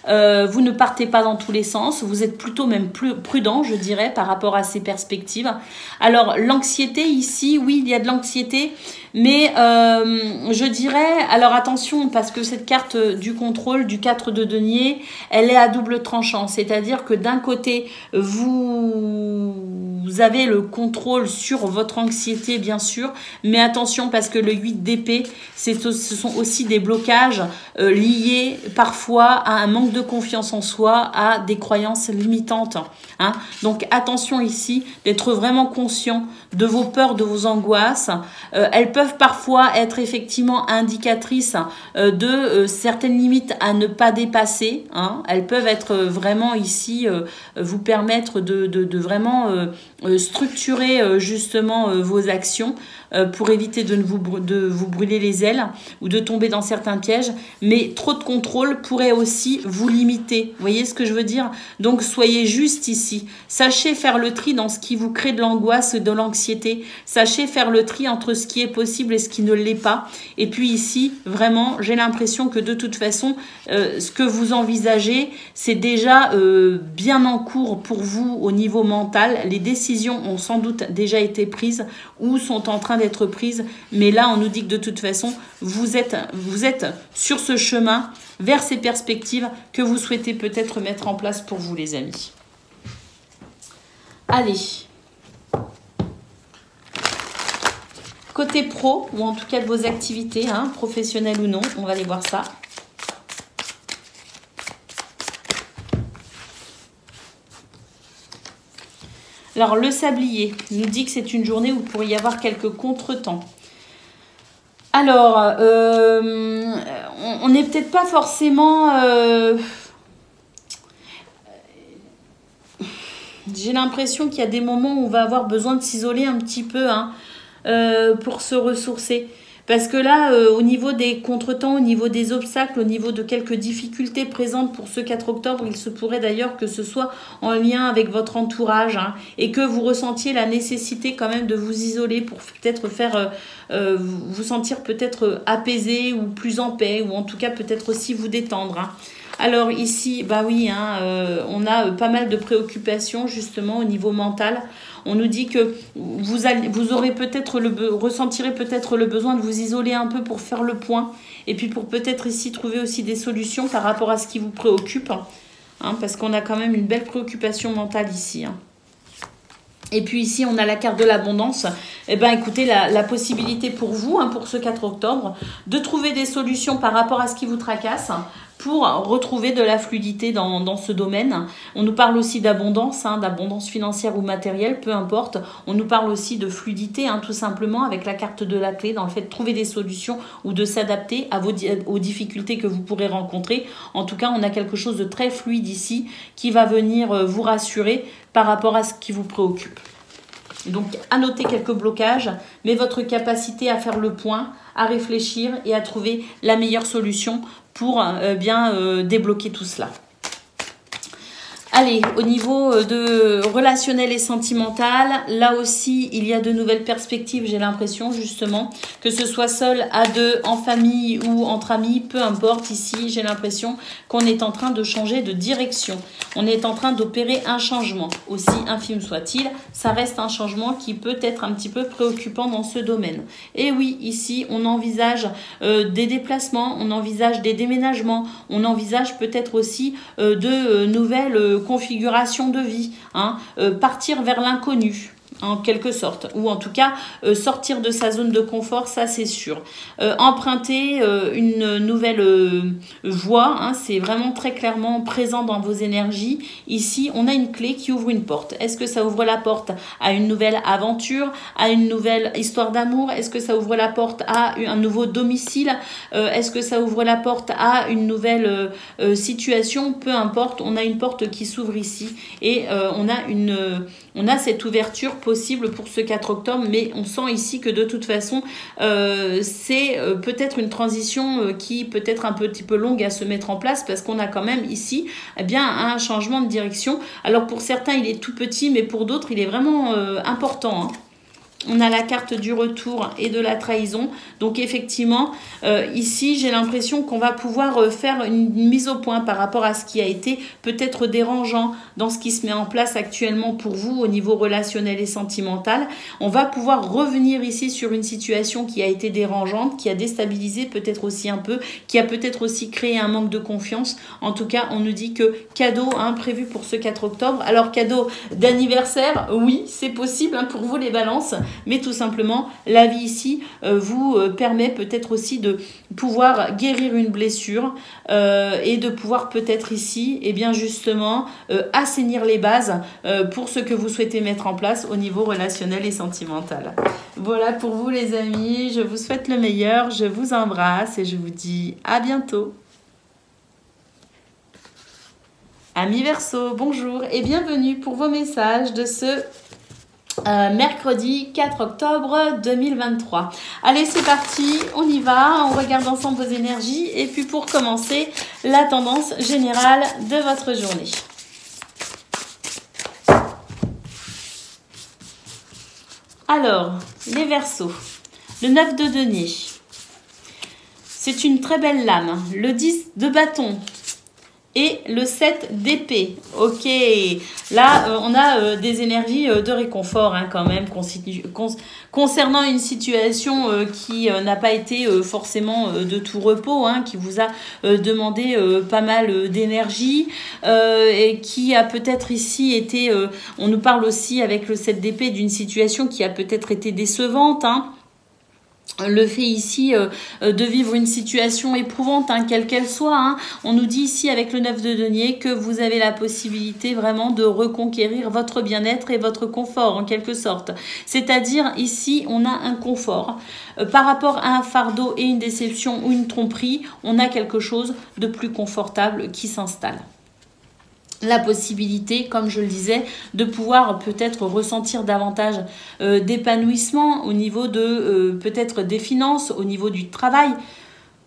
Vous ne partez pas dans tous les sens. Vous êtes plutôt même plus prudent, je dirais, par rapport à ces perspectives. Alors, l'anxiété ici, oui, il y a de l'anxiété. Mais je dirais, alors attention, parce que cette carte du contrôle, du 4 de denier, elle est à double tranchant. C'est-à-dire que d'un côté, vous avez le contrôle sur votre anxiété, bien sûr. Mais attention, parce que le 8 d'épée, ce sont aussi des blocages liés parfois à un manque de confiance en soi, à des croyances limitantes. Hein. Donc attention ici, d'être vraiment conscient de vos peurs, de vos angoisses. Elles peuvent parfois être effectivement indicatrices de certaines limites à ne pas dépasser. Hein. Elles peuvent être vraiment ici vous permettre de vraiment structurer justement vos actions pour éviter de vous brûler les ailes ou de tomber dans certains pièges. Mais trop de contrôle pourrait aussi vous limiter. Vous voyez ce que je veux dire? Donc, soyez juste ici. Sachez faire le tri dans ce qui vous crée de l'angoisse et de l'anxiété. Sachez faire le tri entre ce qui est possible et ce qui ne l'est pas. Et puis ici, vraiment, j'ai l'impression que de toute façon, ce que vous envisagez, c'est déjà bien en cours pour vous au niveau mental. Les décisions ont sans doute déjà été prises ou sont en train d'être prises. Mais là, on nous dit que de toute façon, vous êtes sur ce chemin vers ces perspectives que vous souhaitez peut-être mettre en place pour vous, les amis. Allez. Côté pro, ou en tout cas de vos activités, hein, professionnelles ou non, on va aller voir ça. Alors, le sablier nous dit que c'est une journée où il pourrait y avoir quelques contretemps. Alors, on n'est peut-être pas forcément... j'ai l'impression qu'il y a des moments où on va avoir besoin de s'isoler un petit peu, hein, pour se ressourcer. Parce que là, au niveau des contretemps, au niveau des obstacles, au niveau de quelques difficultés présentes pour ce 4 octobre, il se pourrait d'ailleurs que ce soit en lien avec votre entourage, hein, et que vous ressentiez la nécessité quand même de vous isoler pour peut-être faire vous sentir peut-être apaisé ou plus en paix, ou en tout cas peut-être aussi vous détendre, hein. Alors ici, bah oui, hein, on a pas mal de préoccupations justement au niveau mental. On nous dit que vous aurez peut-être ressentirez peut-être le besoin de vous isoler un peu pour faire le point. Et puis pour peut-être ici trouver aussi des solutions par rapport à ce qui vous préoccupe. Hein, parce qu'on a quand même une belle préoccupation mentale ici, hein. Et puis ici, on a la carte de l'abondance. Eh bien, écoutez, la possibilité pour vous, hein, pour ce 4 octobre, de trouver des solutions par rapport à ce qui vous tracasse pour retrouver de la fluidité dans ce domaine. On nous parle aussi d'abondance, hein, d'abondance financière ou matérielle, peu importe. On nous parle aussi de fluidité, hein, tout simplement, avec la carte de la clé, dans le fait de trouver des solutions ou de s'adapter aux difficultés que vous pourrez rencontrer. En tout cas, on a quelque chose de très fluide ici qui va venir vous rassurer par rapport à ce qui vous préoccupe. Donc, à noter quelques blocages, mais votre capacité à faire le point, à réfléchir et à trouver la meilleure solution pour débloquer tout cela. Allez, au niveau de relationnel et sentimental, là aussi, il y a de nouvelles perspectives, j'ai l'impression, justement, que ce soit seul, à deux, en famille ou entre amis, peu importe, ici, j'ai l'impression qu'on est en train de changer de direction. On est en train d'opérer un changement, aussi infime soit-il, ça reste un changement qui peut être un petit peu préoccupant dans ce domaine. Et oui, ici, on envisage des déplacements, on envisage des déménagements, on envisage peut-être aussi de nouvelles configuration de vie, hein, partir vers l'inconnu en quelque sorte, ou en tout cas sortir de sa zone de confort, ça c'est sûr. Emprunter une nouvelle voie, hein, c'est vraiment très clairement présent dans vos énergies. Ici, on a une clé qui ouvre une porte. Est-ce que ça ouvre la porte à une nouvelle aventure, à une nouvelle histoire d'amour? Est-ce que ça ouvre la porte à un nouveau domicile? Est-ce que ça ouvre la porte à une nouvelle situation? Peu importe, on a une porte qui s'ouvre ici et on a cette ouverture possible pour ce 4 octobre, mais on sent ici que de toute façon, c'est peut-être une transition qui peut être un petit peu longue à se mettre en place parce qu'on a quand même ici un changement de direction. Alors pour certains, il est tout petit, mais pour d'autres, il est vraiment important, hein. On a la carte du retour et de la trahison. Donc effectivement, ici, j'ai l'impression qu'on va pouvoir faire une mise au point par rapport à ce qui a été peut-être dérangeant dans ce qui se met en place actuellement pour vous au niveau relationnel et sentimental. On va pouvoir revenir ici sur une situation qui a été dérangeante, qui a déstabilisé peut-être aussi un peu, qui a peut-être aussi créé un manque de confiance. En tout cas, on nous dit que cadeau, hein, prévu pour ce 4 octobre. Alors, cadeau d'anniversaire, oui, c'est possible, hein, pour vous les balances. Mais tout simplement, la vie ici vous permet peut-être aussi de pouvoir guérir une blessure et de pouvoir peut-être ici, et bien justement, assainir les bases pour ce que vous souhaitez mettre en place au niveau relationnel et sentimental. Voilà pour vous les amis, je vous souhaite le meilleur, je vous embrasse et je vous dis à bientôt. Amis Verseau, bonjour et bienvenue pour vos messages de ce Mercredi 4 octobre 2023. Allez, c'est parti, on y va, on regarde ensemble vos énergies et puis pour commencer, la tendance générale de votre journée. Alors, les Verseaux, le 9 de denier, c'est une très belle lame, le 10 de bâton et le 7 d'épée. Ok, là on a des énergies de réconfort hein, quand même concernant une situation qui n'a pas été forcément de tout repos, hein, qui vous a demandé pas mal d'énergie et qui a peut-être ici été, on nous parle aussi avec le 7 d'épée d'une situation qui a peut-être été décevante, hein. Le fait ici de vivre une situation éprouvante, hein, quelle qu'elle soit, hein, on nous dit ici avec le 9 de denier que vous avez la possibilité vraiment de reconquérir votre bien-être et votre confort en quelque sorte. C'est-à-dire ici on a un confort. Par rapport à un fardeau et une déception ou une tromperie, on a quelque chose de plus confortable qui s'installe. La possibilité, comme je le disais, de pouvoir peut-être ressentir davantage d'épanouissement au niveau de peut-être des finances, au niveau du travail,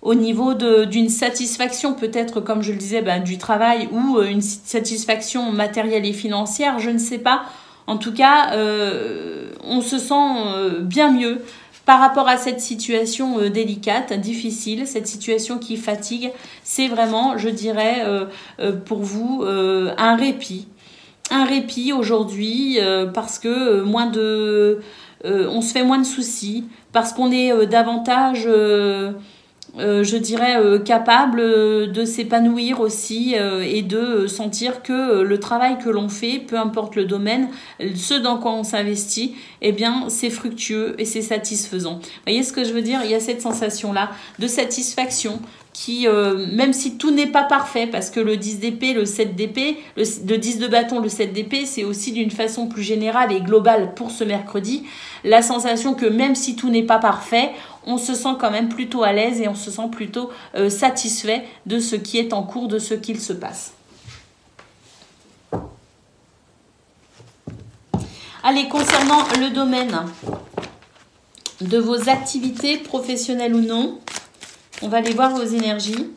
au niveau d'une satisfaction peut-être, comme je le disais, du travail ou une satisfaction matérielle et financière, je ne sais pas. En tout cas, on se sent bien mieux par rapport à cette situation délicate, difficile, cette situation qui fatigue. C'est vraiment, je dirais, pour vous, un répit. Un répit aujourd'hui parce que on se fait moins de soucis, parce qu'on est davantage... je dirais capable de s'épanouir aussi et de sentir que le travail que l'on fait, peu importe le domaine, ce dans quoi on s'investit, eh bien c'est fructueux et c'est satisfaisant. Vous voyez ce que je veux dire? Il y a cette sensation-là de satisfaction qui, même si tout n'est pas parfait, parce que le 10 d'épée, le 7 d'épée, le 10 de bâton, le 7 d'épée, c'est aussi d'une façon plus générale et globale pour ce mercredi, la sensation que même si tout n'est pas parfait, on se sent quand même plutôt à l'aise et on se sent plutôt satisfait de ce qui est en cours, de ce qu'il se passe. Allez, concernant le domaine de vos activités professionnelles ou non, on va aller voir vos énergies.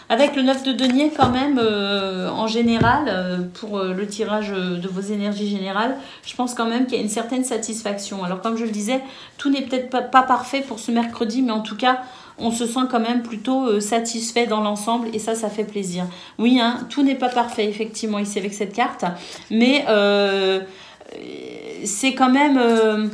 Avec le 9 de denier quand même, en général, pour le tirage de vos énergies générales, je pense quand même qu'il y a une certaine satisfaction. Alors comme je le disais, tout n'est peut-être pas parfait pour ce mercredi, mais en tout cas, on se sent quand même plutôt satisfait dans l'ensemble et ça fait plaisir. Oui, hein, tout n'est pas parfait effectivement ici avec cette carte, mais c'est quand même...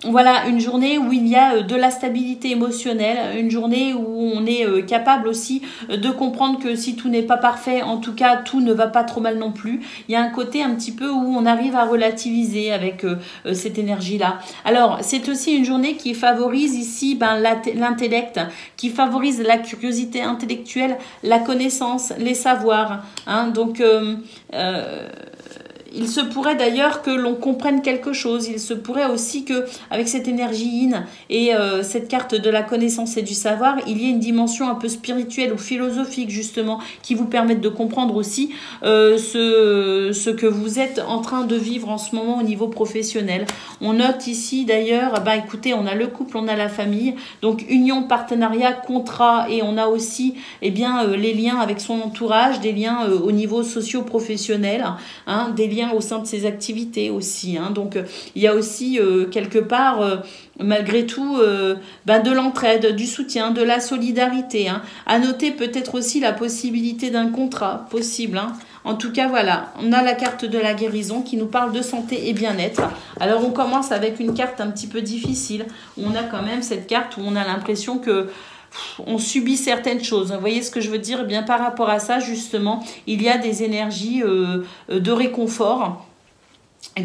Voilà, une journée où il y a de la stabilité émotionnelle, une journée où on est capable aussi de comprendre que si tout n'est pas parfait, en tout cas, tout ne va pas trop mal non plus. Il y a un côté un petit peu où on arrive à relativiser avec cette énergie-là. Alors, c'est aussi une journée qui favorise ici l'intellect, qui favorise la curiosité intellectuelle, la connaissance, les savoirs. Hein, donc... il se pourrait d'ailleurs que l'on comprenne quelque chose. Il se pourrait aussi que, avec cette énergie yin et cette carte de la connaissance et du savoir, il y ait une dimension un peu spirituelle ou philosophique justement qui vous permette de comprendre aussi ce que vous êtes en train de vivre en ce moment au niveau professionnel. On note ici d'ailleurs, écoutez, on a le couple, on a la famille, donc union, partenariat, contrat et on a aussi les liens avec son entourage, des liens au niveau socio-professionnel, hein, des liens au sein de ses activités aussi. Hein. Donc, il y a aussi quelque part, malgré tout, de l'entraide, du soutien, de la solidarité. Hein. À noter peut-être aussi la possibilité d'un contrat possible. Hein. En tout cas, voilà, on a la carte de la guérison qui nous parle de santé et bien-être. Alors, on commence avec une carte un petit peu difficile. Où on a quand même cette carte où on a l'impression que on subit certaines choses. Vous voyez ce que je veux dire? Eh bien, par rapport à ça, justement, il y a des énergies de réconfort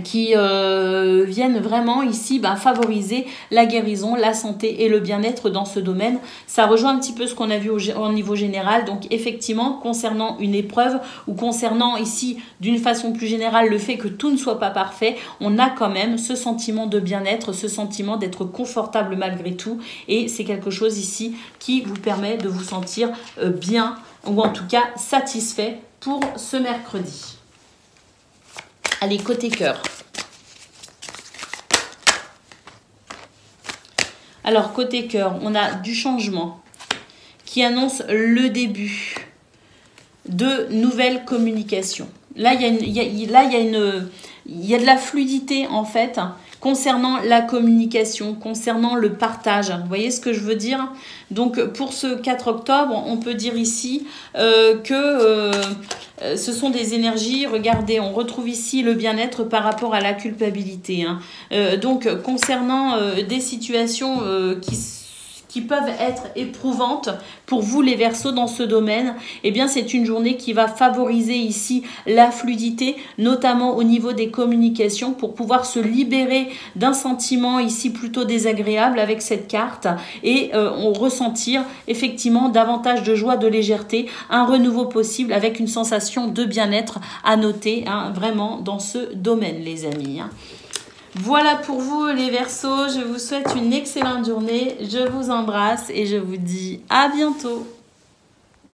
qui viennent vraiment ici favoriser la guérison, la santé et le bien-être dans ce domaine. Ça rejoint un petit peu ce qu'on a vu au niveau général. Donc effectivement, concernant une épreuve ou concernant ici d'une façon plus générale le fait que tout ne soit pas parfait, on a quand même ce sentiment de bien-être, ce sentiment d'être confortable malgré tout. Et c'est quelque chose ici qui vous permet de vous sentir bien ou en tout cas satisfait pour ce mercredi. Allez, côté cœur. Alors, côté cœur, on a du changement qui annonce le début de nouvelles communications. Là, il y a de la fluidité, en fait, concernant la communication, concernant le partage. Vous voyez ce que je veux dire? Donc, pour ce 4 octobre, on peut dire ici que ce sont des énergies. Regardez, on retrouve ici le bien-être par rapport à la culpabilité. Hein. Donc, concernant des situations qui peuvent être éprouvantes pour vous les Verseaux dans ce domaine, eh bien c'est une journée qui va favoriser ici la fluidité, notamment au niveau des communications, pour pouvoir se libérer d'un sentiment ici plutôt désagréable avec cette carte et on ressentir effectivement davantage de joie, de légèreté, un renouveau possible avec une sensation de bien-être à noter, hein, vraiment dans ce domaine les amis. Hein. Voilà pour vous les Verseaux, je vous souhaite une excellente journée, je vous embrasse et je vous dis à bientôt.